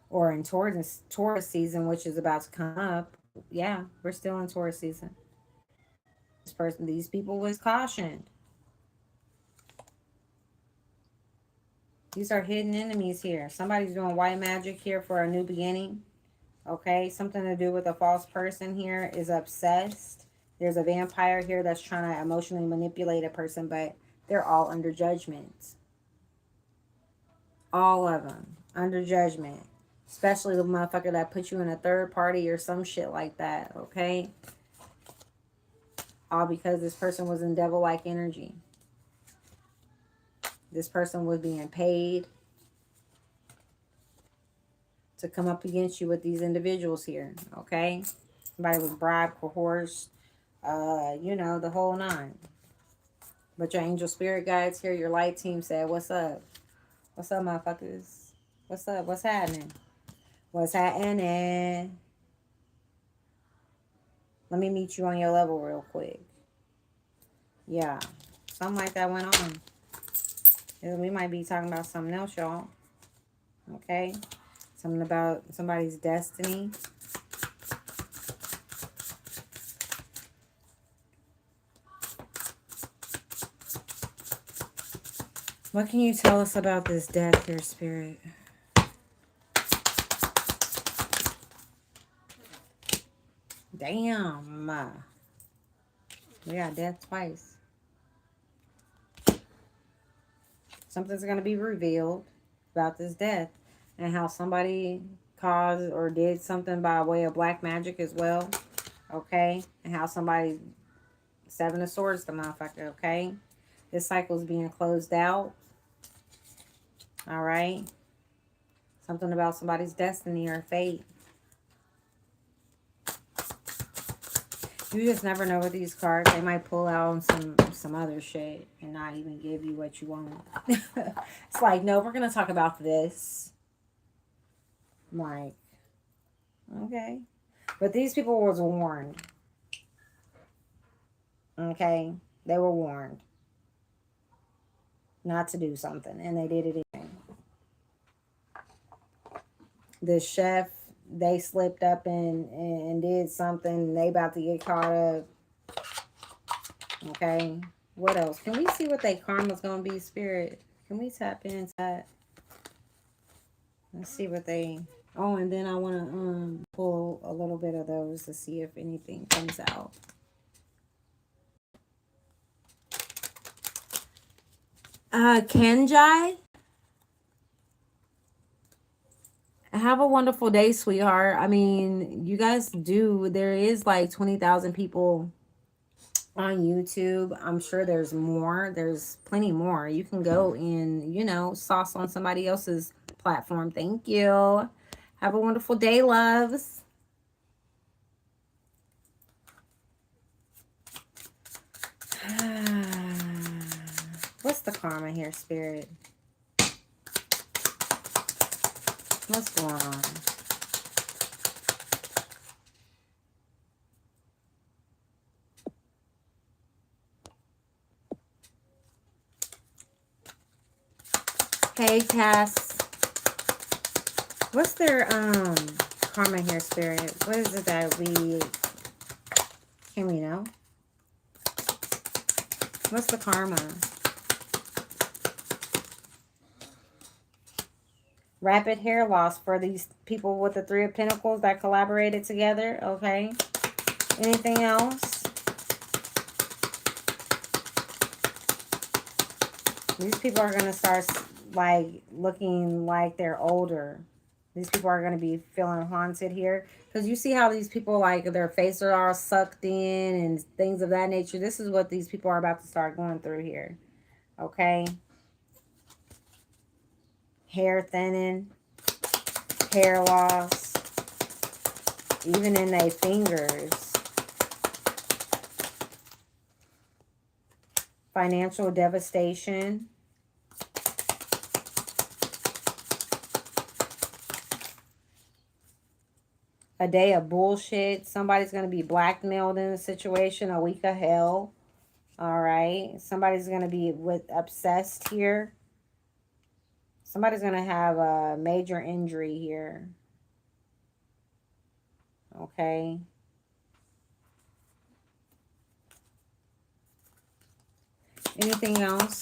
[SPEAKER 1] Or in Taurus season, which is about to come up. Yeah, we're still in Taurus season. These people was cautioned. These are hidden enemies here. Somebody's doing white magic here for a new beginning. Okay, something to do with a false person here is obsessed. There's a vampire here that's trying to emotionally manipulate a person, but they're all under judgment. All of them under judgment. Especially the motherfucker that put you in a third party or some shit like that, okay? All because this person was in devil-like energy. This person was being paid to come up against you with these individuals here, okay? Somebody was bribed, coerced, you know, the whole 9. But your angel spirit guides here, your light team said, what's up? What's up, motherfuckers? What's up? What's happening? What's happening? Let me meet you on your level real quick. Yeah, something like that went on. We might be talking about something else, y'all. Okay? Something about somebody's destiny. What can you tell us about this death here, spirit? Damn. We got death twice. Something's going to be revealed about this death and how somebody caused or did something by way of black magic as well. Okay. And how somebody, Seven of Swords, the motherfucker. Okay. This cycle is being closed out. All right. Something about somebody's destiny or fate. You just never know with these cards. They might pull out some other shit and not even give you what you want. It's like, no, we're going to talk about this. I'm like, okay. But these people was warned. Okay. They were warned not to do something. And they did it anyway. The chef, they slipped up and did something. They about to get caught up. Okay. What else? Can we see what their karma's going to be, Spirit? Can we tap into that? Let's see what they... Oh, and then I want to pull a little bit of those to see if anything comes out. Kenjai? Have a wonderful day, sweetheart. I mean, you guys do. There is like 20,000 people on YouTube. I'm sure there's more. There's plenty more. You can go and, you know, sauce on somebody else's platform. Thank you. Have a wonderful day, loves. What's the karma here, Spirit? What's going on? Hey, Cass. What's their karma here, Spirit? What is it that can we know? What's the karma? Rapid hair loss for these people with the Three of Pentacles that collaborated together. Okay. Anything else? These people are going to start like looking like they're older. These people are going to be feeling haunted here. Because you see how these people, like, their faces are all sucked in and things of that nature. This is what these people are about to start going through here. Okay. Hair thinning, hair loss, even in their fingers. Financial devastation. A day of bullshit. Somebody's going to be blackmailed in a situation. A week of hell. All right. Somebody's going to be obsessed here. Somebody's going to have a major injury here. Okay. Anything else?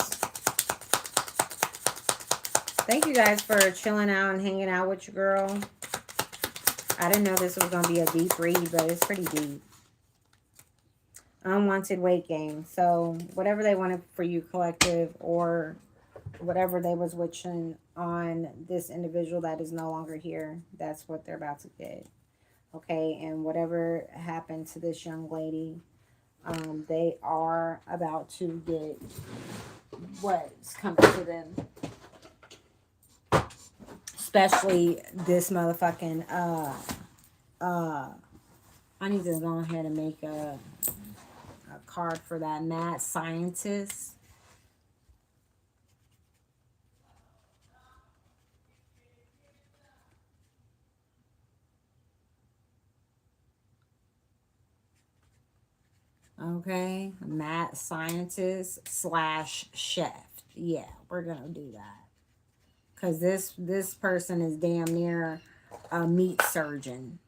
[SPEAKER 1] Thank you guys for chilling out and hanging out with your girl. I didn't know this was going to be a deep read, but it's pretty deep. Unwanted weight gain. So whatever they wanted for you, collective, or whatever they was wishing on this individual that is no longer here, that's what they're about to get. Okay, and whatever happened to this young lady, they are about to get what's coming to them. Especially this motherfucking, I need to go ahead and make a card for that mad scientist. Okay, mad scientist / chef. Yeah, we're gonna do that. Because this person is damn near a meat surgeon.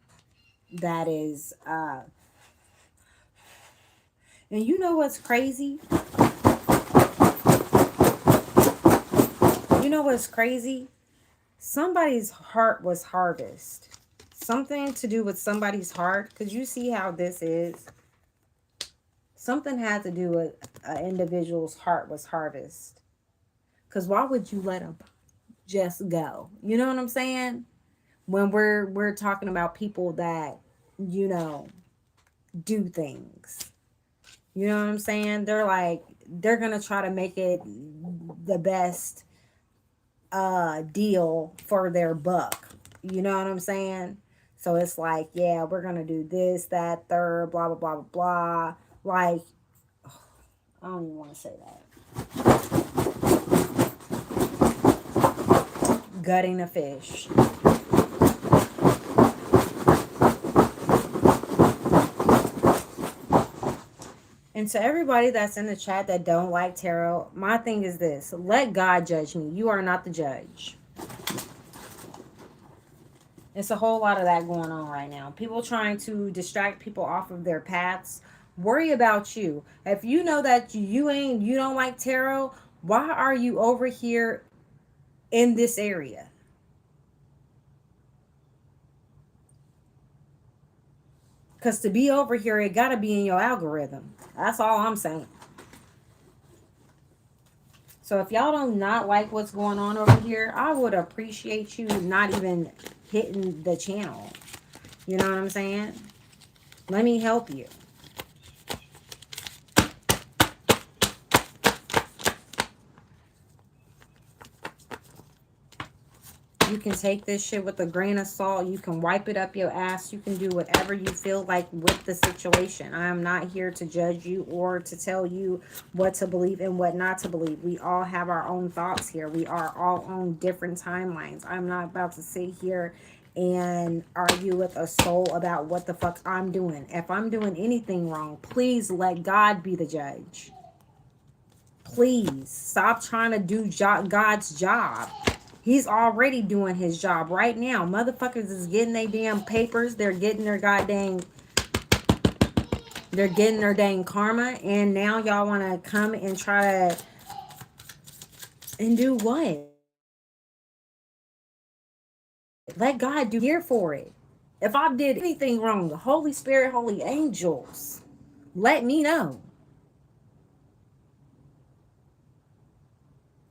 [SPEAKER 1] That is, and you know what's crazy? You know what's crazy? Somebody's heart was harvested. Something to do with somebody's heart. Because you see how this is. Something had to do with an individual's heart was harvested. Because why would you let them just go? You know what I'm saying? when we're talking about people that, you know, do things. You know what I'm saying? They're like, they're gonna try to make it the best deal for their buck. You know what I'm saying? So it's like, yeah, we're gonna do this, that, third, blah blah blah blah blah. Like, I don't even want to say that. Gutting a fish. And to everybody that's in the chat that don't like tarot, my thing is this: let God judge me. You are not the judge. It's a whole lot of that going on right now. People trying to distract people off of their paths. Worry about you. If you know that you don't like tarot, why are you over here in this area? Because to be over here, it got to be in your algorithm. That's all I'm saying. So if y'all do not like what's going on over here, I would appreciate you not even hitting the channel. You know what I'm saying? Let me help you. You can take this shit with a grain of salt. You can wipe it up your ass. You can do whatever you feel like with the situation. I am not here to judge you or to tell you what to believe and what not to believe. We all have our own thoughts here. We are all on different timelines. I'm not about to sit here and argue with a soul about what the fuck I'm doing. If I'm doing anything wrong, please let God be the judge. Please stop trying to do God's job. He's already doing his job right now. Motherfuckers is getting their damn papers. They're getting their dang karma. And now y'all want to come and try to and do what? Let God do here for it. If I did anything wrong, the Holy Spirit, holy angels, let me know.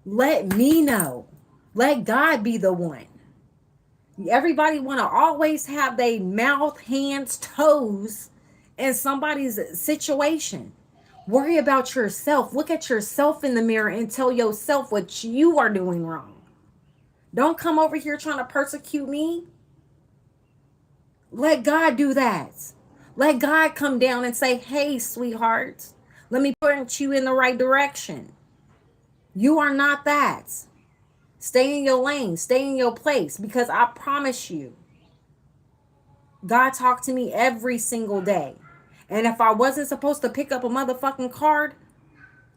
[SPEAKER 1] Let me know. Let God be the one. Everybody want to always have their mouth, hands, toes in somebody's situation. Worry about yourself. Look at yourself in the mirror and tell yourself what you are doing wrong. Don't come over here trying to persecute me. Let God do that. Let God come down and say, hey, sweetheart, let me point you in the right direction. You are not that. Stay in your lane. Stay in your place, because I promise you, God talked to me every single day. And if I wasn't supposed to pick up a motherfucking card,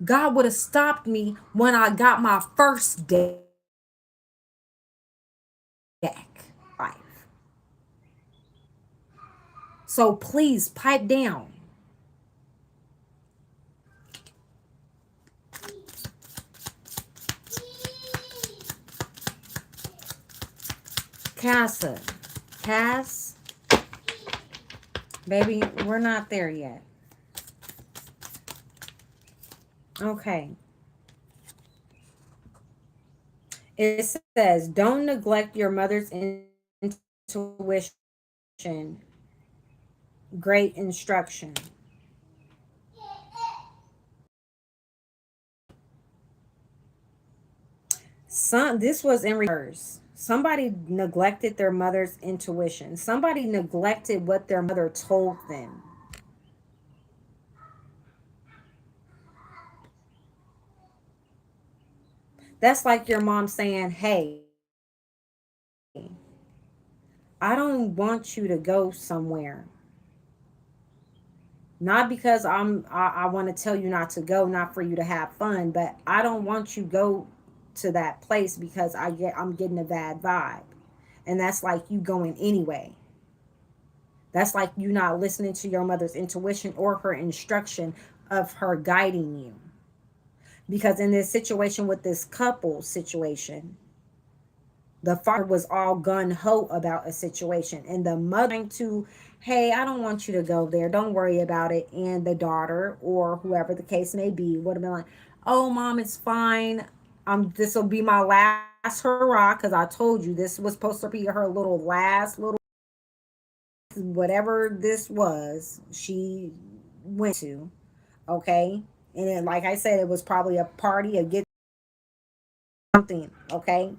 [SPEAKER 1] God would have stopped me when I got my first deck. Life. So please pipe down. Cass, baby, we're not there yet. Okay. It says, don't neglect your mother's intuition. Great instruction. This was in reverse. Somebody neglected their mother's intuition. Somebody neglected what their mother told them. That's like your mom saying, hey, I don't want you to go somewhere. Not because I want to tell you not to go, not for you to have fun, but I don't want you to go to that place because I'm getting a bad vibe. And that's like you going anyway. That's like you not listening to your mother's intuition or her instruction of her guiding you. Because in this situation with this couple situation, the father was all gun-ho about a situation. And the mother to, hey, I don't want you to go there. Don't worry about it. And the daughter, or whoever the case may be, would have been like, oh, mom, it's fine. This will be my last hurrah, because I told you this was supposed to be her little last little whatever this was she went to. Okay. And then, like I said, it was probably a party, a get something. Okay.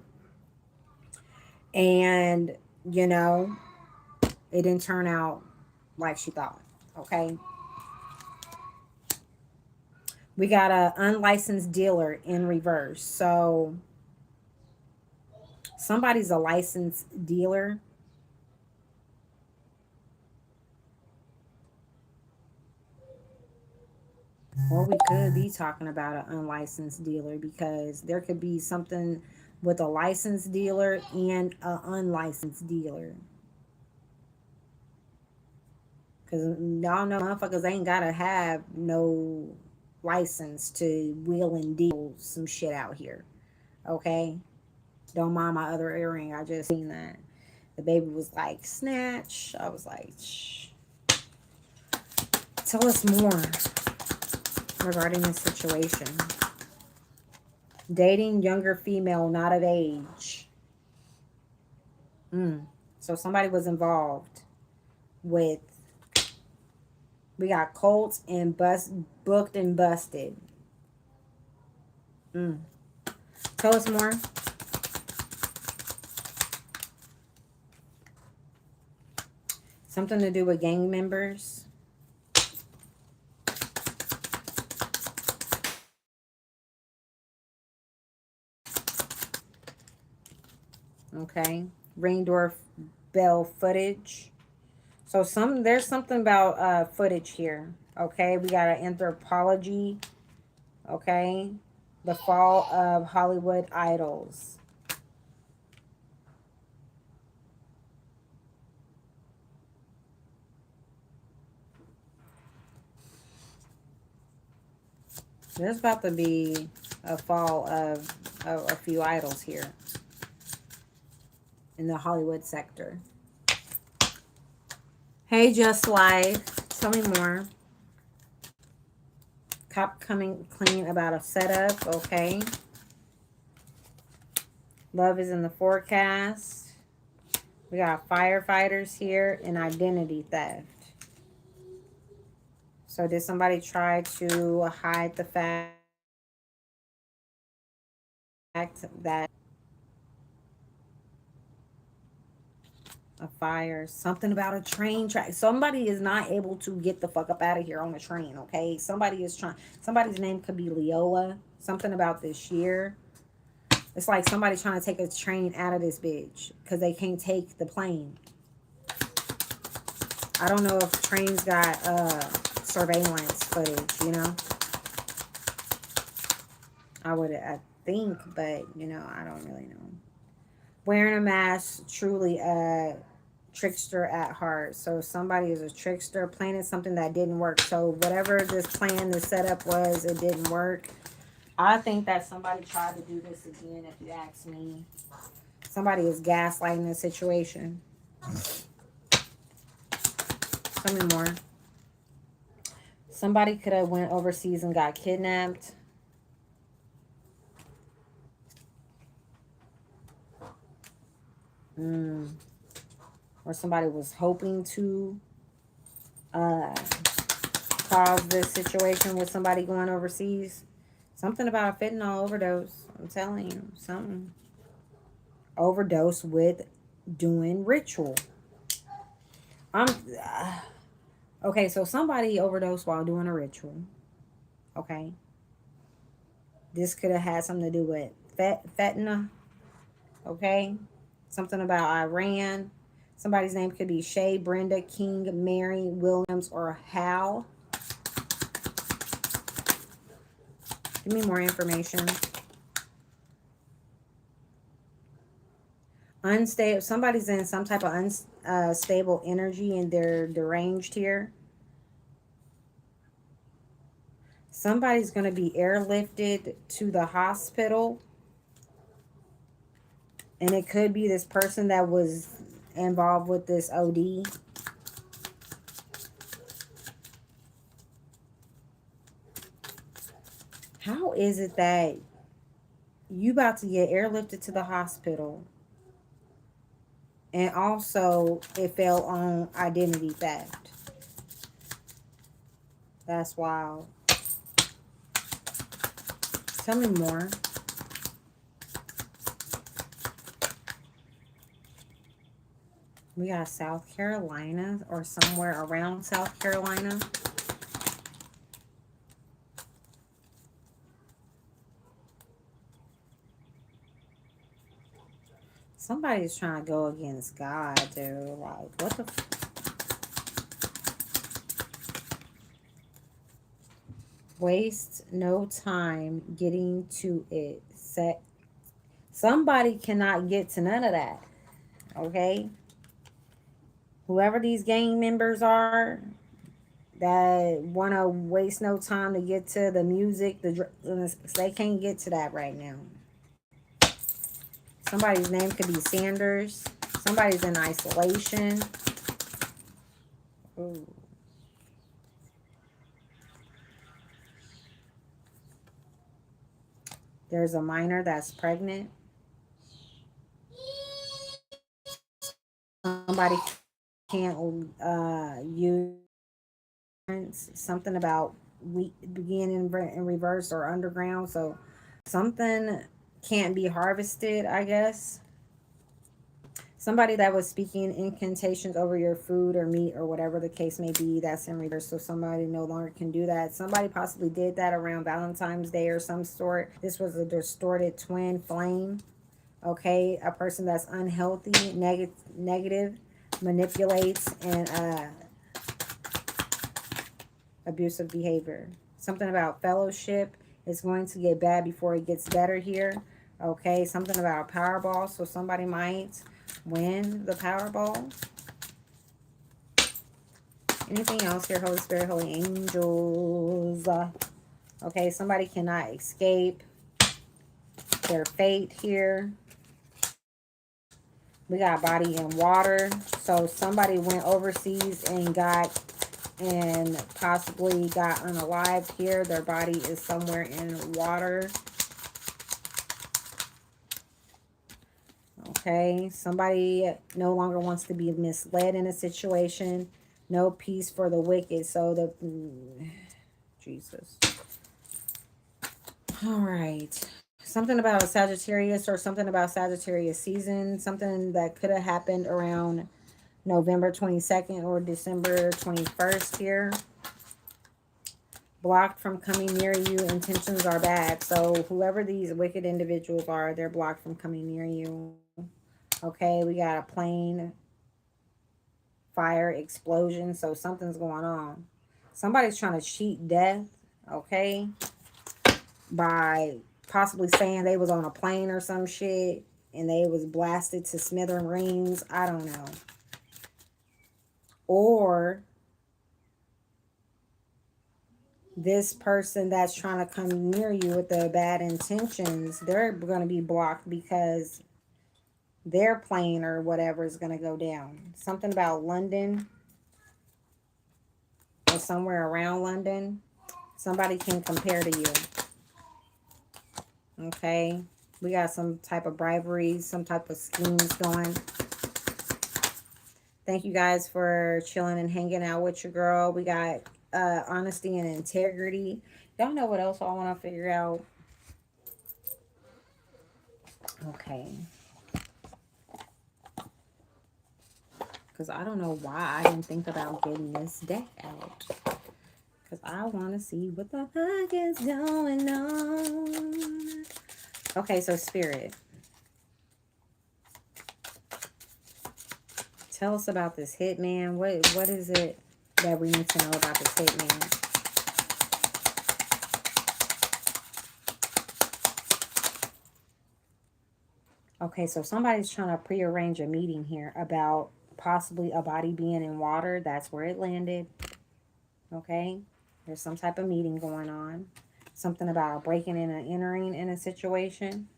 [SPEAKER 1] And, you know, it didn't turn out like she thought. Okay. We got a unlicensed dealer in reverse. So somebody's a licensed dealer. Or we could be talking about an unlicensed dealer, because there could be something with a licensed dealer and an unlicensed dealer. Because y'all know motherfuckers ain't got to have no license to wheel and deal some shit out here. Okay? Don't mind my other earring. I just seen that. The baby was like, snatch. I was like, shh. Tell us more regarding this situation. Dating younger female, not of age. So somebody was involved with, we got Colts and booked and busted. Tell us more. Something to do with gang members. Okay. Ring doorbell footage. So there's something about footage here. Okay. We got an anthropology. Okay. The fall of Hollywood idols. There's about to be a fall of a few idols here in the Hollywood sector. Hey, Just Life. Tell me more. Cop coming clean about a setup. Okay. Love is in the forecast. We got firefighters here and identity theft. So did somebody try to hide the fact that a fire, something about a train track? Somebody is not able to get the fuck up out of here on the train, okay? Somebody is trying, somebody's name could be Leola. Something about this year. It's like somebody trying to take a train out of this bitch because they can't take the plane. I don't know if trains got surveillance footage, you know. I think, but you know, I don't really know. Wearing a mask, truly a trickster at heart. So somebody is a trickster, planning something that didn't work. So whatever this plan, this setup was, it didn't work. I think that somebody tried to do this again, if you ask me. Somebody is gaslighting the situation. Tell me more. Somebody could have went overseas and got kidnapped. Or somebody was hoping to cause this situation with somebody going overseas. Something about a fentanyl overdose. I'm telling you, something. Overdose with doing ritual. Okay, so somebody overdosed while doing a ritual. Okay. This could have had something to do with fentanyl. Okay. Something about Iran. Somebody's name could be Shay, Brenda, King, Mary, Williams, or Hal. Give me more information. Unstable. Somebody's in some type of unstable energy and they're deranged here. Somebody's going to be airlifted to the hospital. And it could be this person that was involved with this OD. How is it that You about to get airlifted to the hospital. And also, it fell on identity theft. That's wild. Tell me more. We got South Carolina or somewhere around South Carolina. Somebody's trying to go against God, dude. Like, what the... Waste no time getting to it. Somebody cannot get to none of that. Okay? Whoever these gang members are that want to waste no time to get to the music, they can't get to that right now. Somebody's name could be Sanders. Somebody's in isolation. Ooh. There's a minor that's pregnant. Somebody can't use something about we begin in reverse or underground. So something can't be harvested, I guess. Somebody that was speaking incantations over your food or meat or whatever the case may be, that's in reverse. So somebody no longer can do that. Somebody possibly did that around Valentine's Day or some sort. This was a distorted twin flame. Okay, a person that's unhealthy, negative, manipulates, and abusive behavior. Something about fellowship is going to get bad before it gets better here. Okay, something about Powerball. So somebody might win the Powerball. Anything else here? Holy Spirit, Holy Angels. Okay, somebody cannot escape their fate here. We got body in water. So somebody went overseas and possibly got unalived here. Their body is somewhere in water. Okay, somebody no longer wants to be misled in a situation. No peace for the wicked. So Jesus. All right. Something about a Sagittarius or something about Sagittarius season. Something that could have happened around November 22nd or December 21st here. Blocked from coming near you. Intentions are bad. So whoever these wicked individuals are, they're blocked from coming near you. Okay, we got a plane fire explosion. So something's going on. Somebody's trying to cheat death. Okay, by possibly saying they was on a plane or some shit and they was blasted to smithereens. I don't know. Or this person that's trying to come near you with the bad intentions, they're going to be blocked because their plane or whatever is going to go down. Something about London or somewhere around London. Somebody can compare to you. Okay. We got some type of bribery, some type of schemes going. Thank you guys for chilling and hanging out with your girl. We got honesty and integrity. Y'all know what else I want to figure out? Okay. Because I don't know why I didn't think about getting this deck out. Because I want to see what the fuck is going on. Okay, so Spirit. Tell us about this hitman. What is it that we need to know about this hitman? Okay, so somebody's trying to prearrange a meeting here about possibly a body being in water. That's where it landed. Okay, there's some type of meeting going on. Something about breaking in and entering in a situation.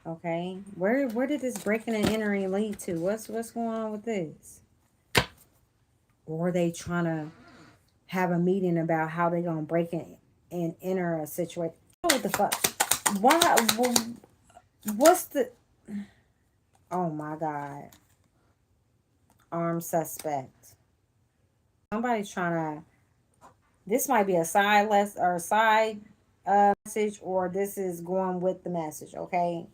[SPEAKER 1] Okay, where did this breaking and entering lead to? What's going on with this? Or are they trying to have a meeting about how they gonna break in and enter a situation? What the fuck? Why? What's the... Oh my God. Armed suspect. Somebody's trying to... This might be a side message, or this is going with the message, okay?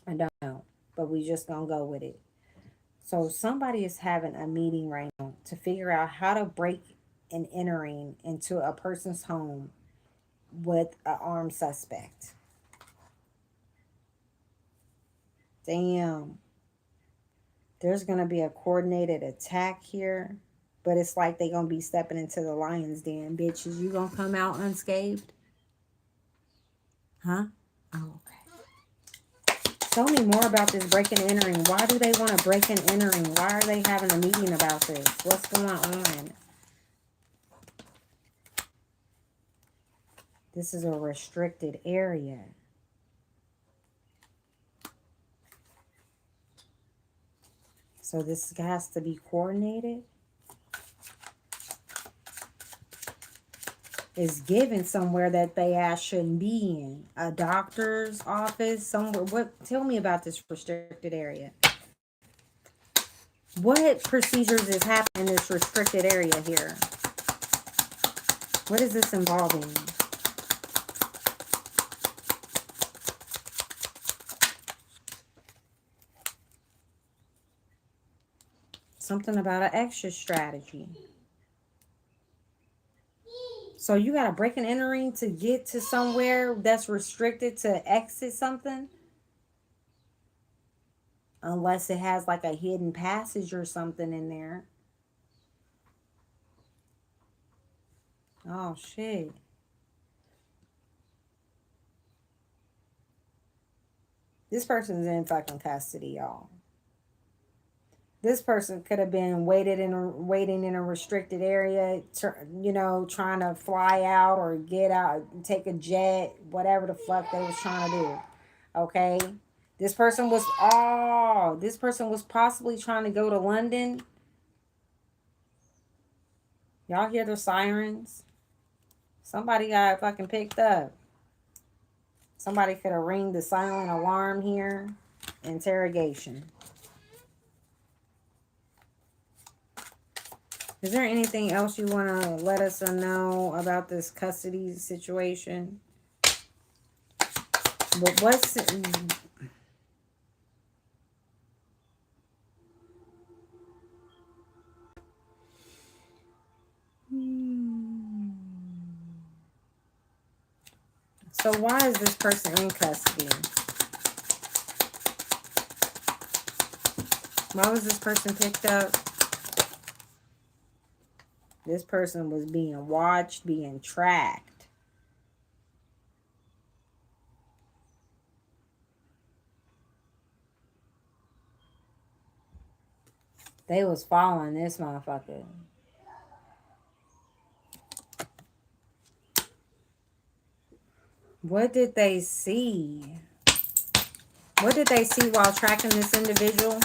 [SPEAKER 1] I don't know, but we just gonna go with it. So somebody is having a meeting right now to figure out how to break and entering into a person's home with an armed suspect. Damn. There's gonna be a coordinated attack here, but it's like they gonna be stepping into the lion's den. Bitches, you gonna come out unscathed? Huh? Oh, okay. Tell me more about this breaking and entering. Why do they want to break and entering? Why are they having a meeting about this? What's going on? This is a restricted area. So this has to be coordinated. Is given somewhere that they ass shouldn't be in. A doctor's office, somewhere. What? Tell me about this restricted area. What procedures is happening in this restricted area here? What is this involving? Something about an exit strategy. So you got to break and entering to get to somewhere that's restricted to exit something? Unless it has like a hidden passage or something in there. Oh, shit. This person's in fucking custody, y'all. This person could have been waiting in a restricted area, you know, trying to fly out or get out, take a jet, whatever the fuck they was trying to do. Okay? This person was possibly trying to go to London. Y'all hear the sirens? Somebody got fucking picked up. Somebody could have ringed the silent alarm here. Interrogation. Is there anything else you want to let us know about this custody situation? But what's... So why is this person in custody? Why was this person picked up? This person was being watched, being tracked. They was following this motherfucker. What did they see? What did they see while tracking this individual?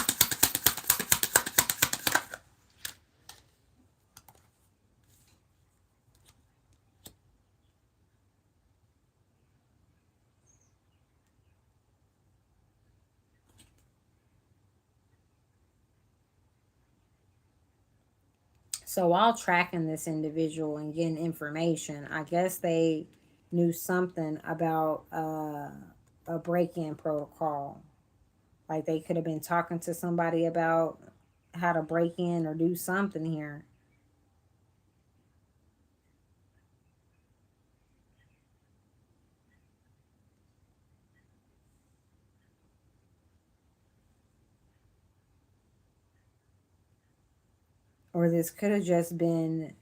[SPEAKER 1] So while tracking this individual and getting information, I guess they knew something about a break-in protocol. Like they could have been talking to somebody about how to break in or do something here. Or this could have just been...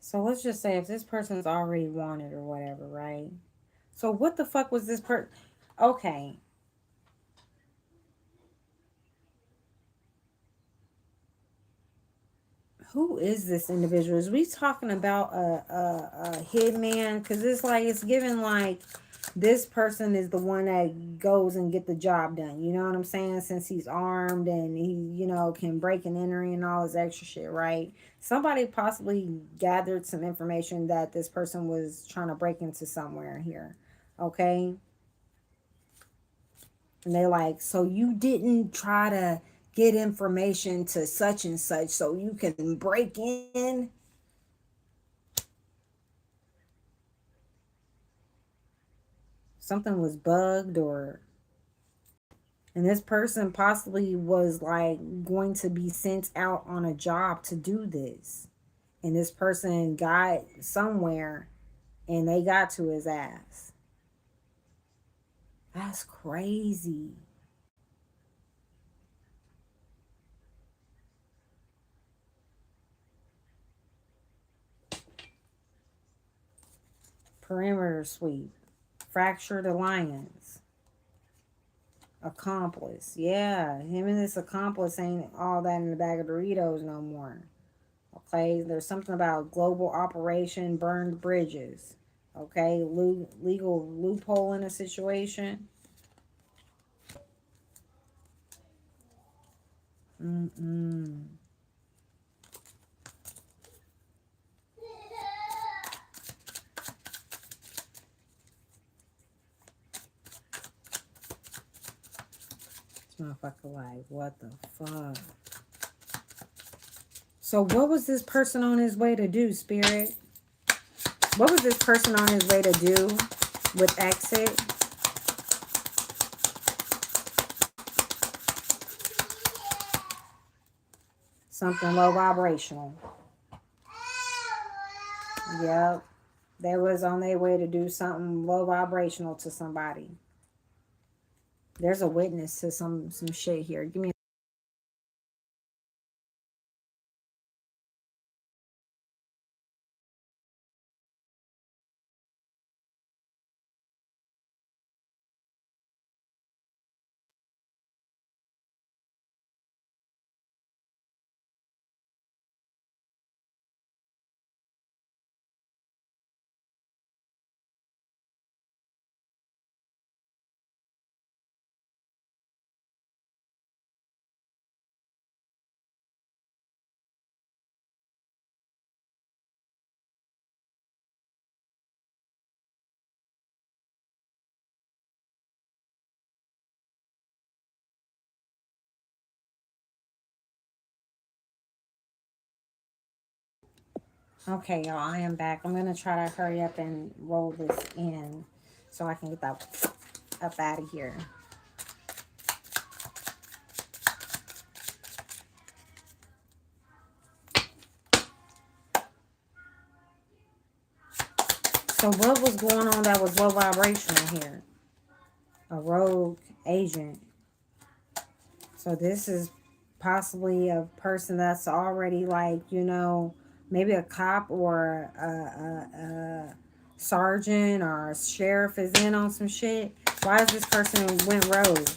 [SPEAKER 1] So let's just say if this person's already wanted or whatever, right? So what the fuck was this Okay. Who is this individual? Is we talking about a hitman? Because it's like, it's given like this person is the one that goes and get the job done. You know what I'm saying? Since he's armed and he, you know, can break and enter and all this extra shit, right? Somebody possibly gathered some information that this person was trying to break into somewhere here. Okay? And they like, so you didn't try to get information to such and such so you can break in. Something was bugged, or and this person possibly was like going to be sent out on a job to do this. And this person got somewhere and they got to his ass. That's crazy. Perimeter sweep. Fractured alliance. Accomplice. Yeah, him and this accomplice ain't all that in the bag of Doritos no more. Okay, there's something about global operation, burned bridges. Okay, legal loophole in a situation. Mm-mm. This motherfucker like, what the fuck? So what was this person on his way to do, Spirit? What was this person on his way to do with exit? Something low vibrational. Yep. They was on their way to do something low vibrational to somebody. There's a witness to some shit here. Give me. Okay, y'all, I am back. I'm gonna try to hurry up and roll this in so I can get that up out of here. So what was going on that was low vibrational here? A rogue agent. So this is possibly a person that's already like, you know, maybe a cop or a sergeant or a sheriff is in on some shit. Why is this person went rogue?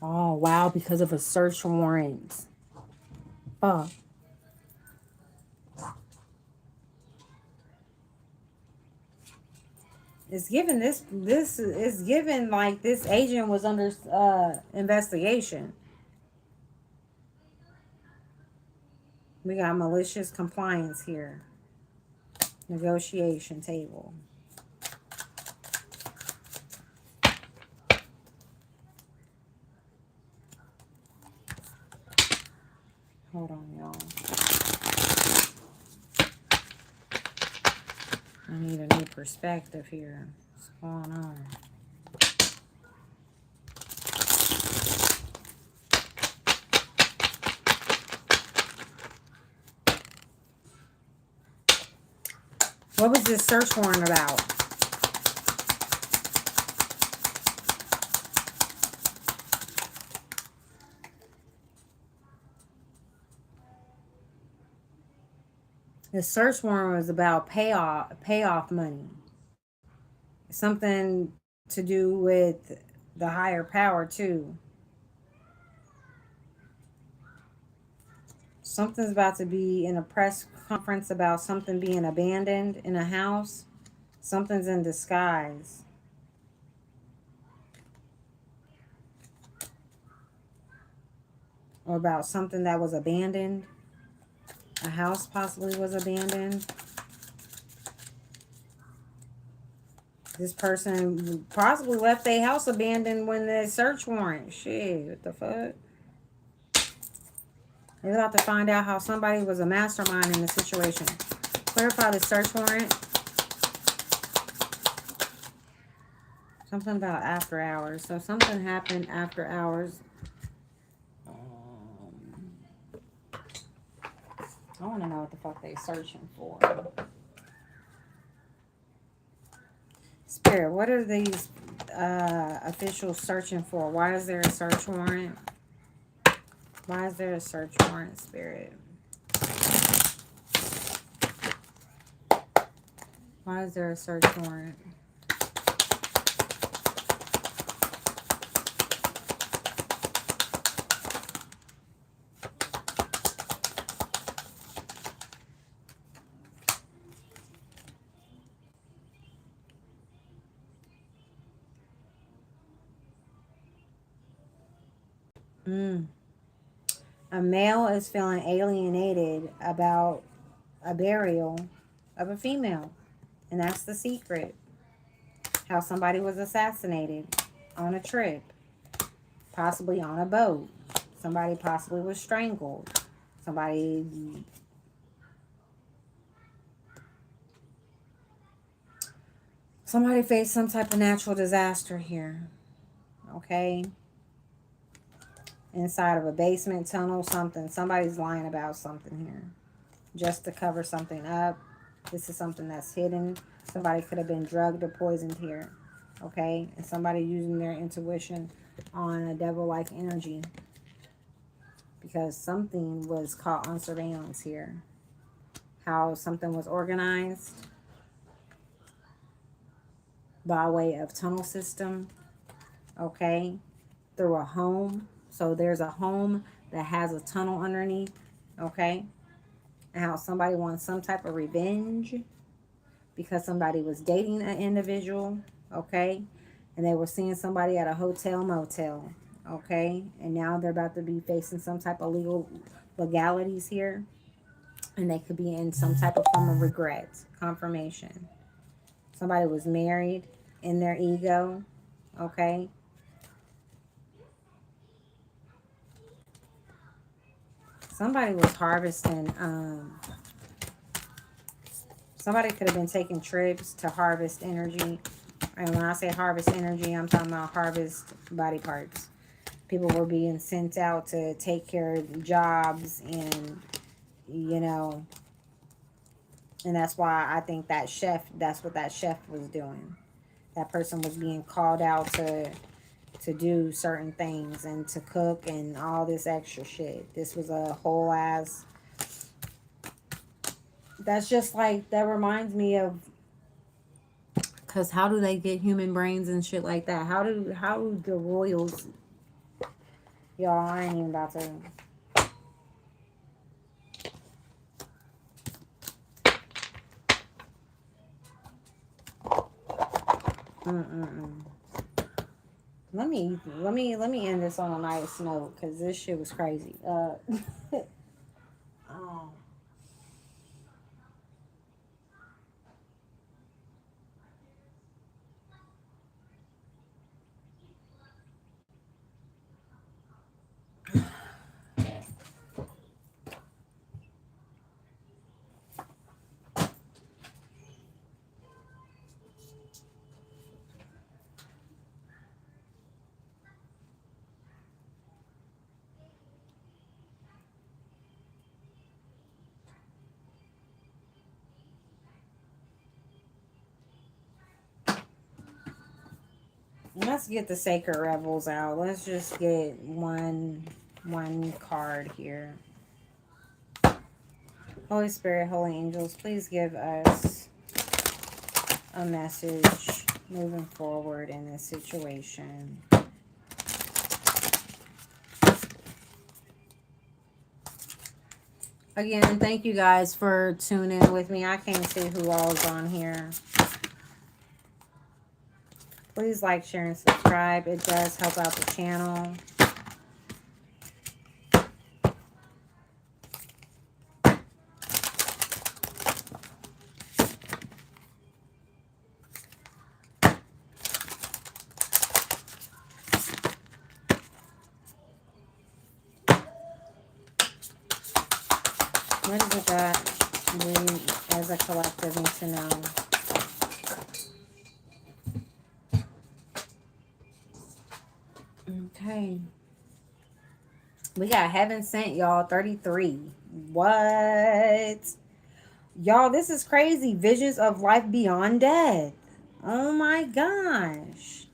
[SPEAKER 1] Oh, wow, because of a search warrant. Fuck. It's given this is given like this agent was under investigation. We got malicious compliance here. Negotiation table. Hold on, y'all. I need a new perspective here. What's going on? What was this search warrant about? The search warrant was about payoff money. Something to do with the higher power too. Something's about to be in a press conference about something being abandoned in a house. Something's in disguise. Or about something that was abandoned. A house possibly was abandoned. This person possibly left their house abandoned when the search warrant. Shit, what the fuck? They're about to find out how somebody was a mastermind in the situation. Clarify the search warrant. Something about after hours. So something happened after hours. I want to know what the fuck they're searching for. Spirit, what are these officials searching for? Why is there a search warrant? Why is there a search warrant, Spirit? Why is there a search warrant? A male is feeling alienated about a burial of a female. And that's the secret. How somebody was assassinated on a trip. Possibly on a boat. Somebody possibly was strangled. Somebody faced some type of natural disaster here. Okay? Inside of a basement, tunnel, something. Somebody's lying about something here. Just to cover something up. This is something that's hidden. Somebody could have been drugged or poisoned here. Okay? And somebody using their intuition on a devil-like energy. Because something was caught on surveillance here. How something was organized. By way of tunnel system. Okay? Through a home. So there's a home that has a tunnel underneath, okay? And how somebody wants some type of revenge because somebody was dating an individual, okay? And they were seeing somebody at a hotel, motel, okay? And now they're about to be facing some type of legalities here. And they could be in some type of form of regret, confirmation. Somebody was married in their ego, okay? Somebody was harvesting, somebody could have been taking trips to harvest energy. And when I say harvest energy, I'm talking about harvest body parts. People were being sent out to take care of jobs and, you know, and that's why I think that chef, that's what that chef was doing. That person was being called out to do certain things and to cook and all this extra shit. This was a whole ass. That's just like, that reminds me of, because how do they get human brains and shit like that? How do the royals, y'all, I ain't even about to. Let me end this on a nice note, because this shit was crazy. Let's get the Sacred Rebels out. Let's just get one card here. Holy Spirit, Holy Angels, please give us a message moving forward in this situation. Again, thank you guys for tuning in with me. I can't see who all is on here. Please like, share, and subscribe. It does help out the channel. What is it that we as a collective need to know? Okay. We got Heaven Sent, y'all, 33. What? Y'all, this is crazy. Visions of life beyond death. Oh my gosh.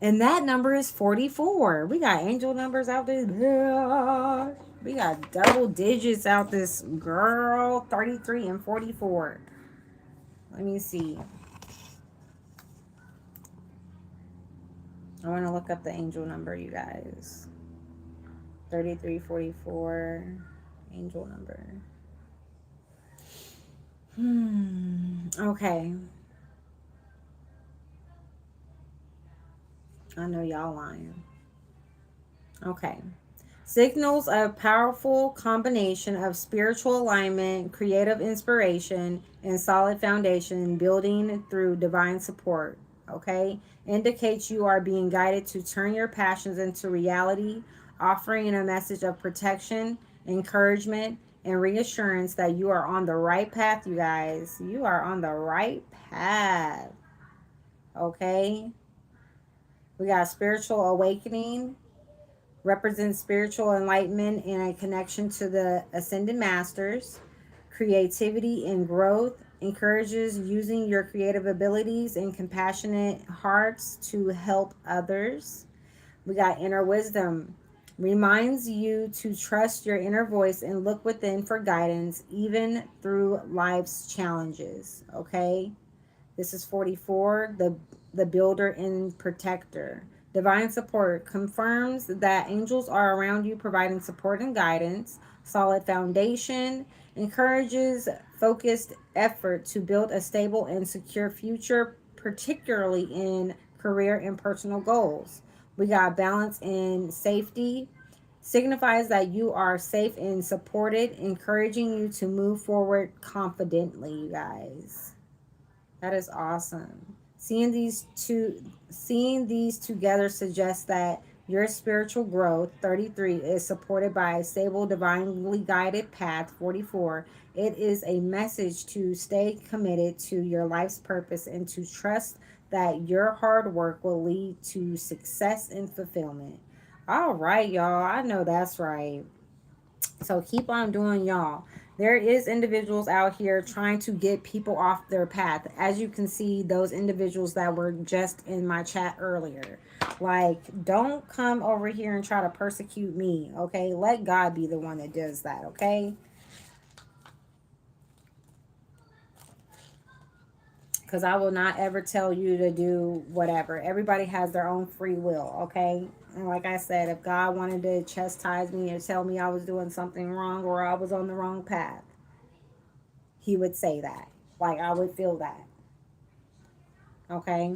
[SPEAKER 1] And that number is 44. We got angel numbers out there. We got double digits out this girl. 33 and 44. Let me see. I want to look up the angel number, you guys. 3344. Angel number. Okay. I know y'all lying. Okay. Signals a powerful combination of spiritual alignment, creative inspiration, and solid foundation building through divine support. Okay. Indicates you are being guided to turn your passions into reality, offering a message of protection, encouragement, and reassurance that you are on the right path, you guys. You are on the right path. Okay. We got spiritual awakening, represents spiritual enlightenment and a connection to the ascended masters. Creativity and growth, encourages using your creative abilities and compassionate hearts to help others. We got inner wisdom, reminds you to trust your inner voice and look within for guidance even through life's challenges. Okay. This is 44, the builder and protector. Divine support confirms that angels are around you providing support and guidance. Solid foundation encourages focused effort to build a stable and secure future, particularly in career and personal goals. We got balance and safety, signifies that you are safe and supported, encouraging you to move forward confidently, you guys. That is awesome. Seeing these together suggests that your spiritual growth, 33, is supported by a stable, divinely guided path, 44. It is a message to stay committed to your life's purpose and to trust that your hard work will lead to success and fulfillment. All right, y'all. I know that's right. So keep on doing y'all. There is individuals out here trying to get people off their path. As you can see, those individuals that were just in my chat earlier. Like, don't come over here and try to persecute me, okay? Let God be the one that does that, okay? Because I will not ever tell you to do whatever. Everybody has their own free will, okay? And like I said, if God wanted to chastise me or tell me I was doing something wrong or I was on the wrong path, he would say that. Like, I would feel that. Okay.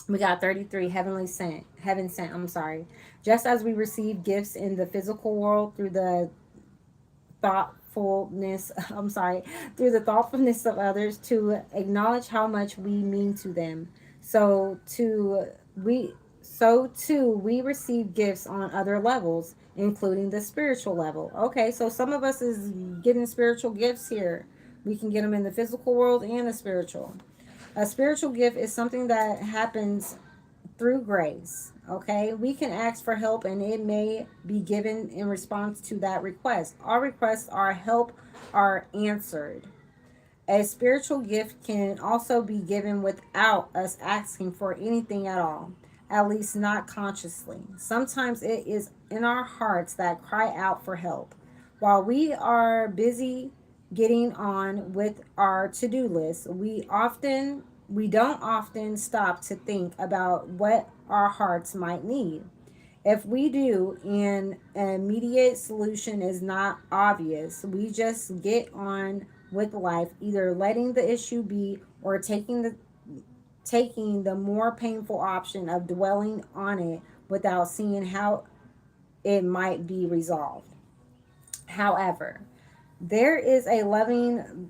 [SPEAKER 1] We got 33, heaven sent, I'm sorry. Just as we receive gifts in the physical world through the thoughtfulness, I'm sorry, through the thoughtfulness of others to acknowledge how much we mean to them. So to we so too we receive gifts on other levels, including the spiritual level. Okay, so some of us is getting spiritual gifts here. We can get them in the physical world and the spiritual. A spiritual gift is something that happens through grace. Okay, we can ask for help and it may be given in response to that request. Our requests, our help, are answered. A spiritual gift can also be given without us asking for anything at all, at least not consciously. Sometimes it is in our hearts that cry out for help. While we are busy getting on with our to-do list, we don't often stop to think about what our hearts might need. If we do and an immediate solution is not obvious, we just get on with life, either letting the issue be or taking the more painful option of dwelling on it without seeing how it might be resolved. However, there is a loving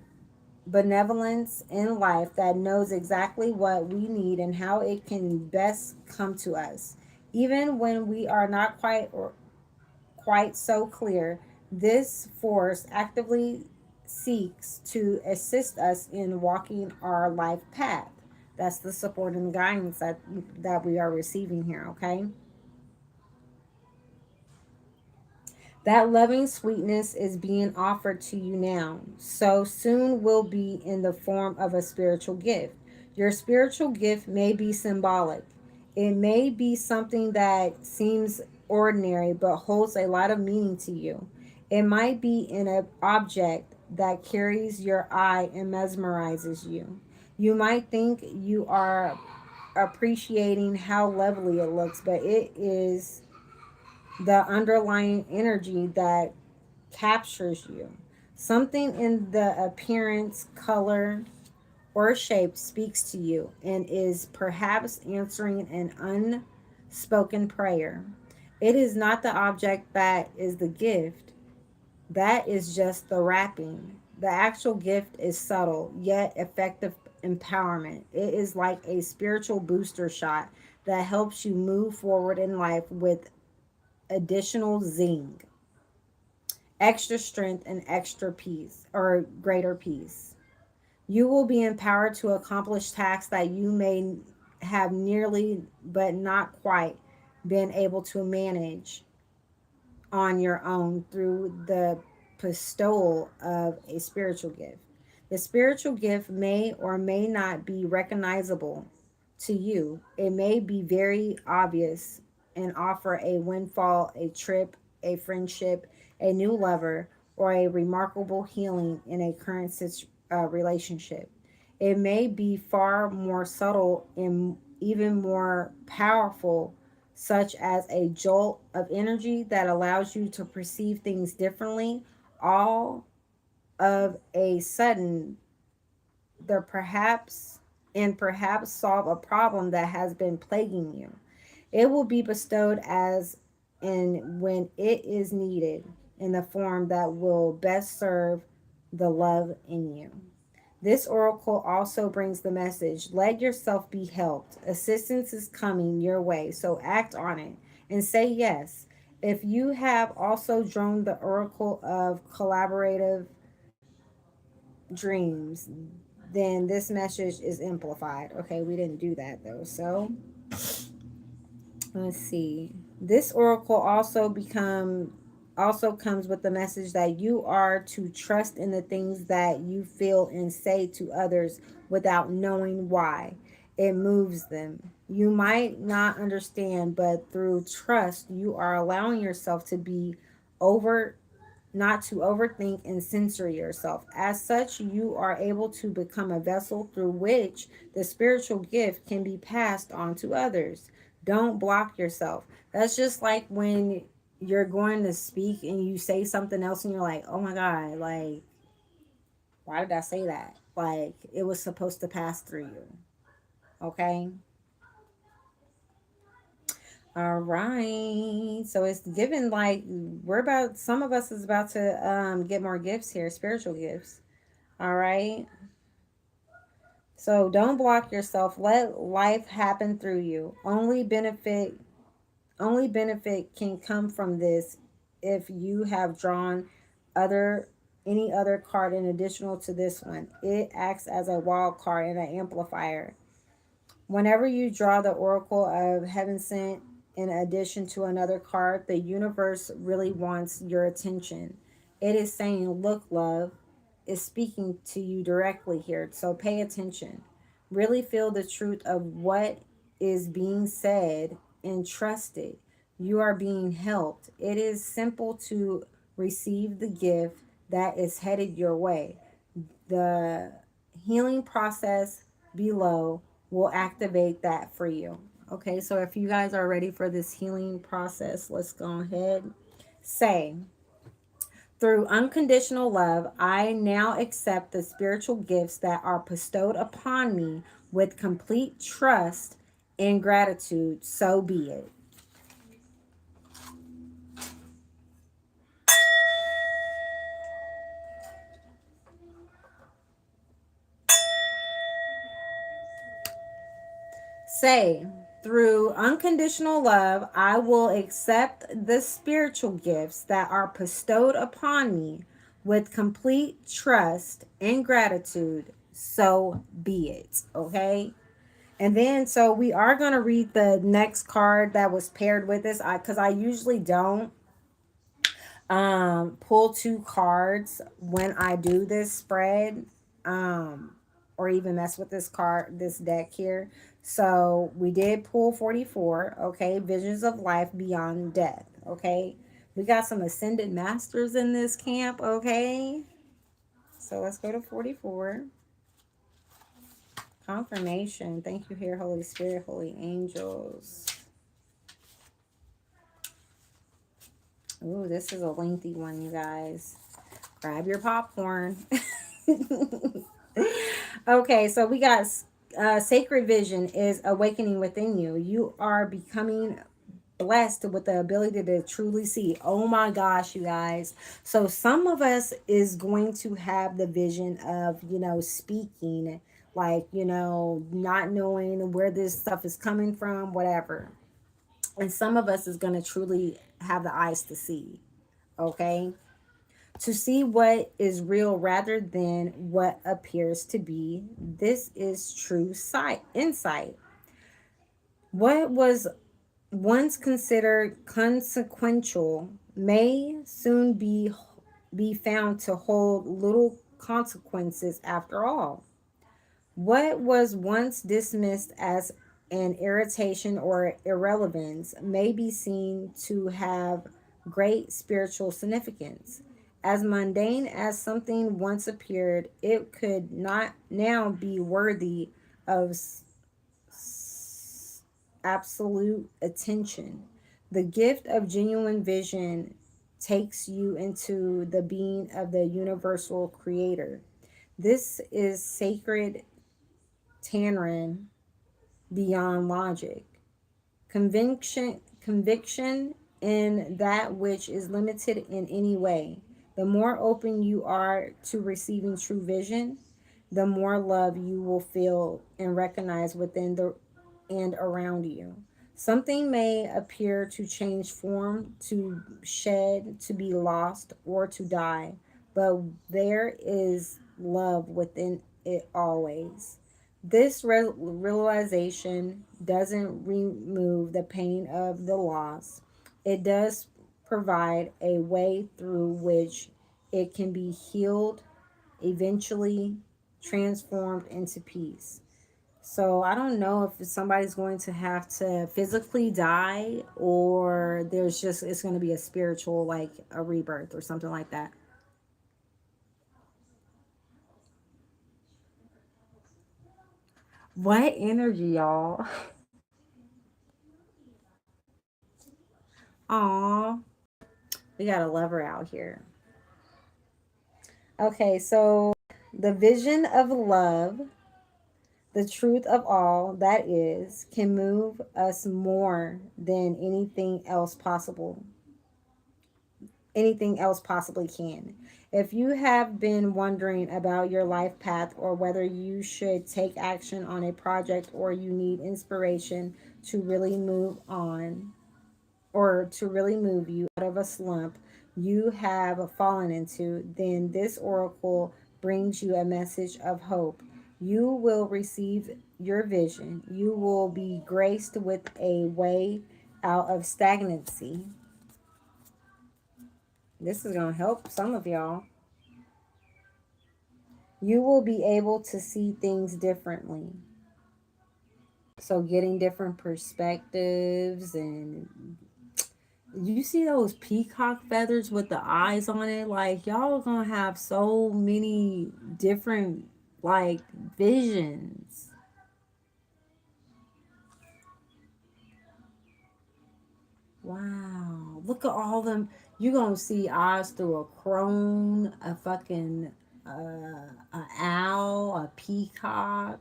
[SPEAKER 1] benevolence in life that knows exactly what we need and how it can best come to us. Even when we are not quite so clear, this force actively seeks to assist us in walking our life path. That's the support and guidance that we are receiving here, okay? That loving sweetness is being offered to you now. So soon will be in the form of a spiritual gift. Your spiritual gift may be symbolic. It may be something that seems ordinary but holds a lot of meaning to you. It might be an object that carries your eye and mesmerizes you. You might think you are appreciating how lovely it looks, but it is the underlying energy that captures you. Something in the appearance, color, or shape speaks to you and is perhaps answering an unspoken prayer. It is not the object that is the gift, that is just the wrapping. The actual gift is subtle yet effective empowerment. It is like a spiritual booster shot that helps you move forward in life with additional zing, extra strength, and extra peace or greater peace. You will be empowered to accomplish tasks that you may have nearly but not quite been able to manage on your own through the bestowal of a spiritual gift. The spiritual gift may or may not be recognizable to you. It may be very obvious and offer a windfall, a trip, a friendship, a new lover, or a remarkable healing in a current relationship. It may be far more subtle and even more powerful, such as a jolt of energy that allows you to perceive things differently, all of a sudden, the perhaps solve a problem that has been plaguing you. It will be bestowed as and when it is needed in the form that will best serve the love in you. This oracle also brings the message, let yourself be helped. Assistance is coming your way, so act on it and say yes. If you have also drawn the oracle of collaborative dreams, then this message is amplified. Okay, we didn't do that though. So let's see. This oracle also comes with the message that you are to trust in the things that you feel and say to others without knowing why. It moves them. You might not understand, but through trust, you are allowing yourself to be over not to overthink and censor yourself. As such, you are able to become a vessel through which the spiritual gift can be passed on to others. Don't block yourself. That's just like when you're going to speak and you say something else and you're like, oh my God, like, why did I say that? Like, it was supposed to pass through you. Okay? All right. So it's given like some of us is about to get more gifts here, spiritual gifts. All right. So don't block yourself. Let life happen through you. Only benefit can come from this if you have drawn other any other card in additional to this one. It acts as a wild card and an amplifier. Whenever you draw the Oracle of Heaven Sent in addition to another card, the universe really wants your attention. It is saying, look, love is speaking to you directly here. So pay attention. Really feel the truth of what is being said and trust it. You are being helped. It is simple to receive the gift that is headed your way. The healing process below will activate that for you. Okay, so if you guys are ready for this healing process, let's go ahead. Say, through unconditional love, I now accept the spiritual gifts that are bestowed upon me with complete trust and gratitude. So be it. Say, through unconditional love, I will accept the spiritual gifts that are bestowed upon me with complete trust and gratitude. So be it. Okay. And then, so we are going to read the next card that was paired with this. Because I usually don't pull two cards when I do this spread, or even mess with this deck here. So we did pull 44. Okay, visions of life beyond death. Okay, we got some ascended masters in this camp. Okay, so let's go to 44. Confirmation. Thank you here, Holy Spirit, Holy Angels. Ooh, this is a lengthy one, you guys. Grab your popcorn. Okay, so we got sacred vision is awakening within you. You are becoming blessed with the ability to truly see. Oh my gosh, you guys. So some of us is going to have the vision of, speaking, like, not knowing where this stuff is coming from, whatever. And some of us is going to truly have the eyes to see. Okay, to see what is real rather than what appears to be. This is true sight, insight. What was once considered consequential may soon be found to hold little consequences after all. What was once dismissed as an irritation or irrelevance may be seen to have great spiritual significance. As mundane as something once appeared, it could not now be worthy of absolute attention. The gift of genuine vision takes you into the being of the universal creator. This is sacred Tanrin beyond logic. Conviction in that which is limited in any way. The more open you are to receiving true vision, the more love you will feel and recognize within the and around you. Something may appear to change form, to shed, to be lost, or to die, but there is love within it always. This realization doesn't remove the pain of the loss. It does provide a way through which it can be healed, eventually transformed into peace. So I don't know if somebody's going to have to physically die, or it's going to be a spiritual, like a rebirth or something like that. What energy, y'all? Aw, we got a lover out here. Okay, so the vision of love, the truth of all that is, can move us more than anything else possibly can. If you have been wondering about your life path, or whether you should take action on a project, or you need inspiration to really move on, or to really move you out of a slump you have fallen into, then this oracle brings you a message of hope. You will receive your vision. You will be graced with a way out of stagnancy. This is going to help some of y'all. You will be able to see things differently. So, getting different perspectives, and you see those peacock feathers with the eyes on it? Like, y'all are gonna have so many different, like, visions. Wow. Look at all them. You're going to see eyes through a crone, a fucking a owl, a peacock.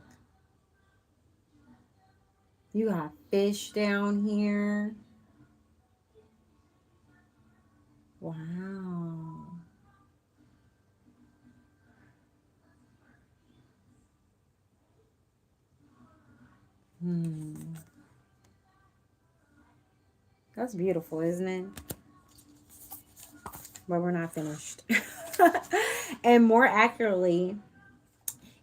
[SPEAKER 1] You got fish down here. Wow. That's beautiful, isn't it? But we're not finished. And more accurately,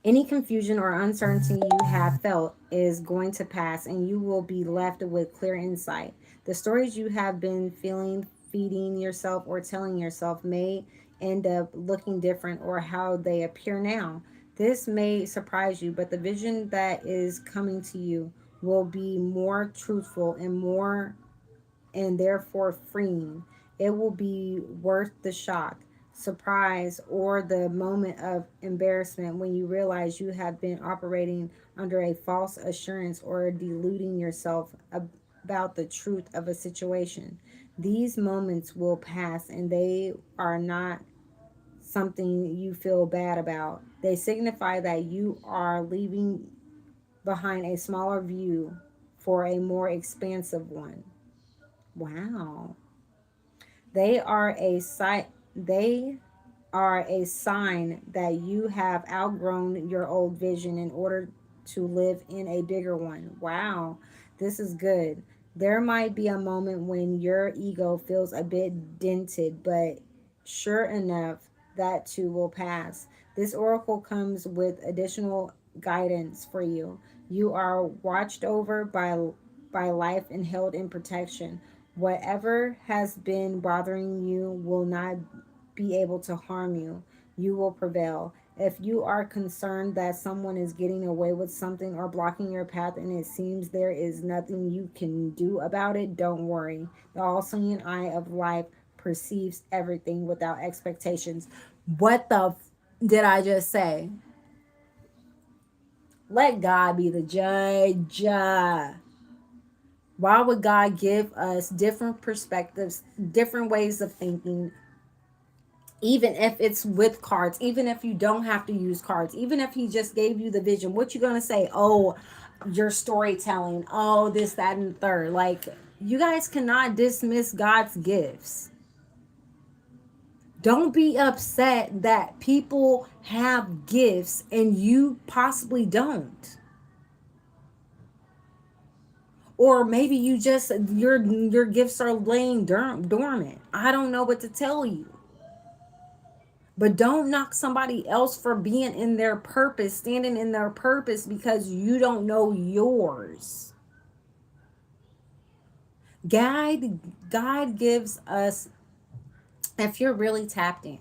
[SPEAKER 1] any confusion or uncertainty you have felt is going to pass, and you will be left with clear insight. The stories you have been feeling, feeding yourself, or telling yourself may end up looking different or how they appear now. This may surprise you, but the vision that is coming to you will be more truthful and therefore freeing. It will be worth the shock, surprise, or the moment of embarrassment when you realize you have been operating under a false assurance or deluding yourself about the truth of a situation. These moments will pass, and they are not something you feel bad about. They signify that you are leaving behind a smaller view for a more expansive one. Wow. They are a sign they are a sign that you have outgrown your old vision in order to live in a bigger one. Wow, this is good. There might be a moment when your ego feels a bit dented, but sure enough, that too will pass. This oracle comes with additional guidance for you. You are watched over by life and held in protection. Whatever has been bothering you will not be able to harm you. You will prevail. If you are concerned that someone is getting away with something or blocking your path and it seems there is nothing you can do about it, don't worry. The all seeing eye of life perceives everything without expectations. What the did I just say? Let God be the judge. Why would God give us different perspectives, different ways of thinking, even if it's with cards, even if you don't have to use cards, even if he just gave you the vision? What you gonna say? Oh, your storytelling, oh, this, that, and the third. Like, you guys cannot dismiss God's gifts. Don't be upset that people have gifts and you possibly don't. Or maybe you just your gifts are laying dormant. I don't know what to tell you. But don't knock somebody else for being in their purpose, standing in their purpose, because you don't know yours. God gives us, if you're really tapped in,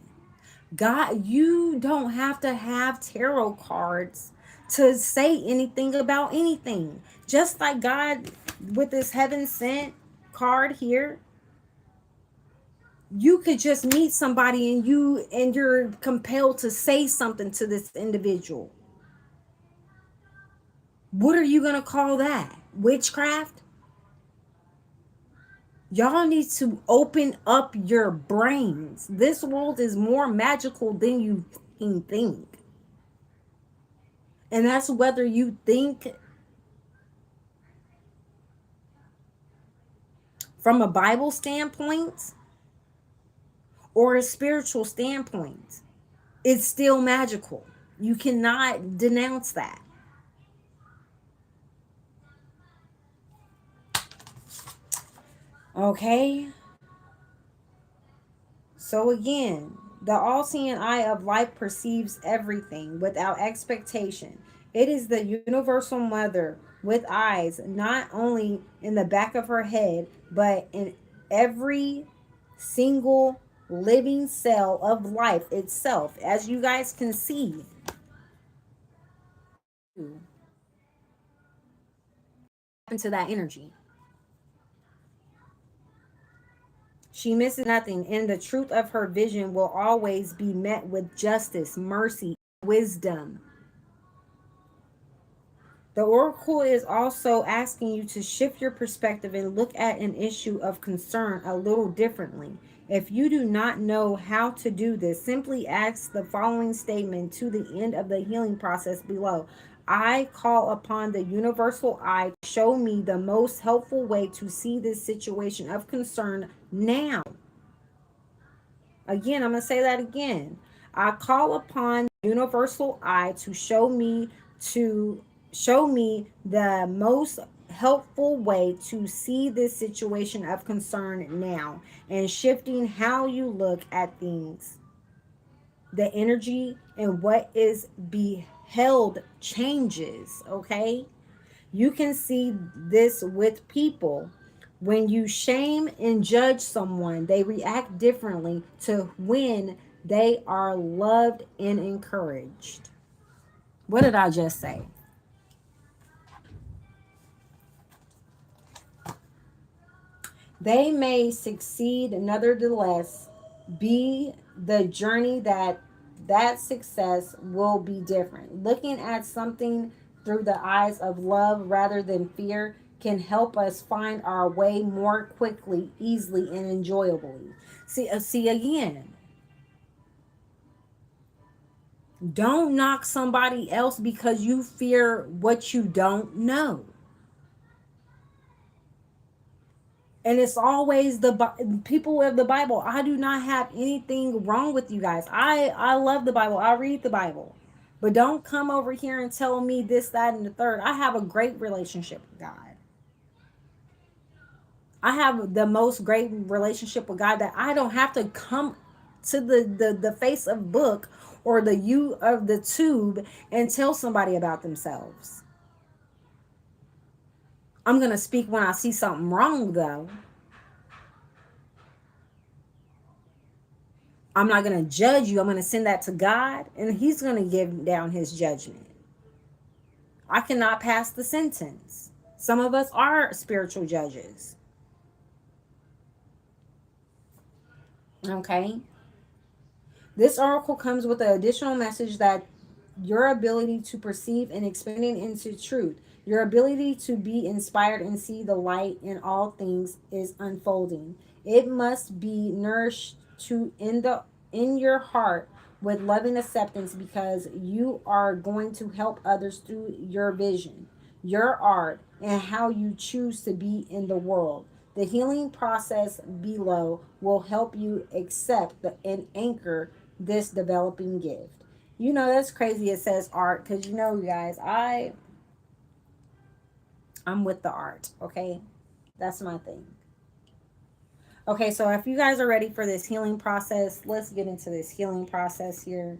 [SPEAKER 1] God, you don't have to have tarot cards to say anything about anything. Just like God with this heaven sent card here, you could just meet somebody and you're compelled to say something to this individual. What are you going to call that? Witchcraft? Y'all need to open up your brains. This world is more magical than you think. And that's whether you think from a Bible standpoint or a spiritual standpoint. It's still magical. You cannot denounce that. Okay? So again, the all-seeing eye of life perceives everything without expectation. It is the universal mother with eyes not only in the back of her head, but in every single living cell of life itself. As you guys can see, into that energy. She misses nothing, and the truth of her vision will always be met with justice, mercy, wisdom. The oracle is also asking you to shift your perspective and look at an issue of concern a little differently. If you do not know how to do this, simply ask the following statement to the end of the healing process below. I call upon the universal eye to show me the most helpful way to see this situation of concern now. Again, I'm going to say that again. I call upon the universal eye to show me the most helpful way to see this situation of concern now, and shifting how you look at things. The energy and what is beheld changes, okay? You can see this with people. When you shame and judge someone, they react differently to when they are loved and encouraged. What did I just say? They may succeed, nevertheless, be the journey that success will be different. Looking at something through the eyes of love rather than fear can help us find our way more quickly, easily, and enjoyably. See again. Don't knock somebody else because you fear what you don't know. And it's always people of the Bible. I do not have anything wrong with you guys. I love the Bible. I read the Bible. But don't come over here and tell me this, that, and the third. I have a great relationship with God. I have the most great relationship with God that I don't have to come to the face of book or the you of the tube and tell somebody about themselves. I'm gonna speak when I see something wrong though. I'm not going to judge you. I'm going to send that to God, and He's going to give down His judgment. I cannot pass the sentence. Some of us are spiritual judges. Okay? This oracle comes with an additional message that your ability to perceive and expanding into truth, your ability to be inspired and see the light in all things is unfolding. It must be nourished to in your heart with loving acceptance, because you are going to help others through your vision, your art, and how you choose to be in the world. The healing process below will help you accept and anchor this developing gift. You know, that's crazy. It says art because, you know, you guys, I'm with the art. Okay, that's my thing. Okay, so if you guys are ready for this healing process, let's get into this healing process here.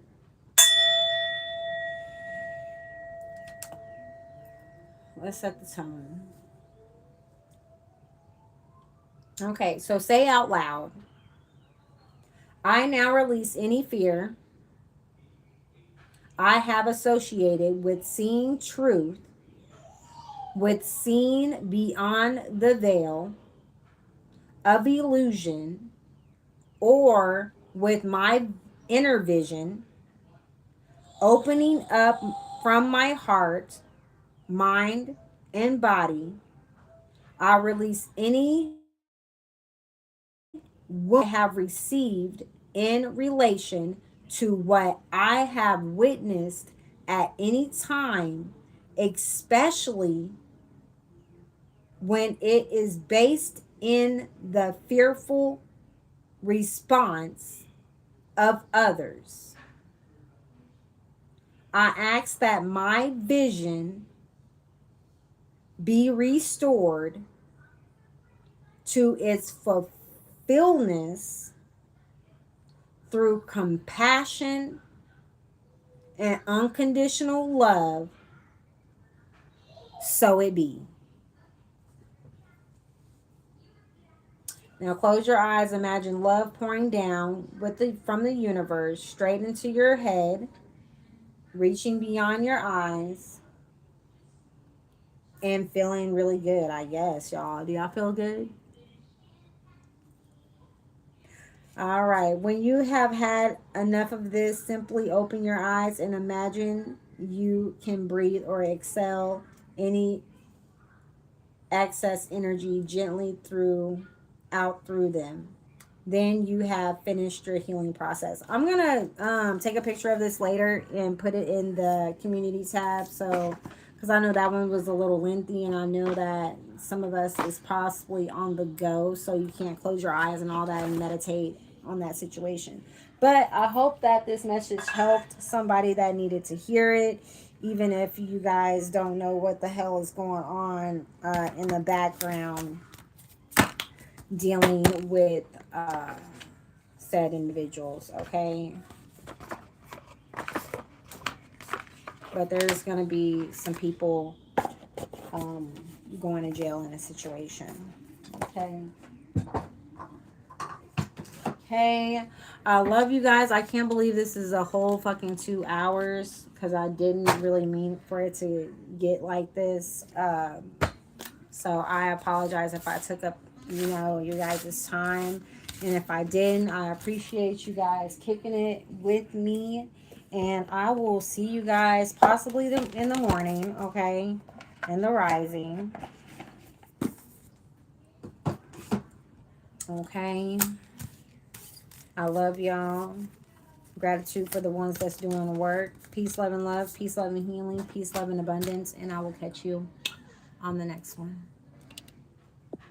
[SPEAKER 1] Let's set the tone. Okay, so say out loud, I now release any fear I have associated with seeing truth, with seeing beyond the veil of illusion, or with my inner vision, opening up from my heart, mind, and body. I release any wound I have received in relation to what I have witnessed at any time, especially when it is based in the fearful response of others. I ask that my vision be restored to its fulfillment through compassion and unconditional love. So it be. Now close your eyes. Imagine love pouring down from the universe straight into your head, reaching beyond your eyes, and feeling really good, I guess, y'all. Do y'all feel good? All right. When you have had enough of this, simply open your eyes and imagine you can breathe or exhale any excess energy gently out through them. Then you have finished your healing process. I'm gonna take a picture of this later and put it in the community tab, so because I know that one was a little lengthy, and I know that some of us is possibly on the go, so you can't close your eyes and all that and meditate on that situation. But I hope that this message helped somebody that needed to hear it, even if you guys don't know what the hell is going on in the background dealing with said individuals, okay? But there's going to be some people going to jail in a situation, okay? Okay, I love you guys. I can't believe this is a whole fucking 2 hours, because I didn't really mean for it to get like this. So I apologize if I took up, you know, you guys' time. And if I didn't, I appreciate you guys kicking it with me. And I will see you guys possibly in the morning, okay? In the rising. Okay? I love y'all. Gratitude for the ones that's doing the work. Peace, love, and love. Peace, love, and healing. Peace, love, and abundance. And I will catch you on the next one.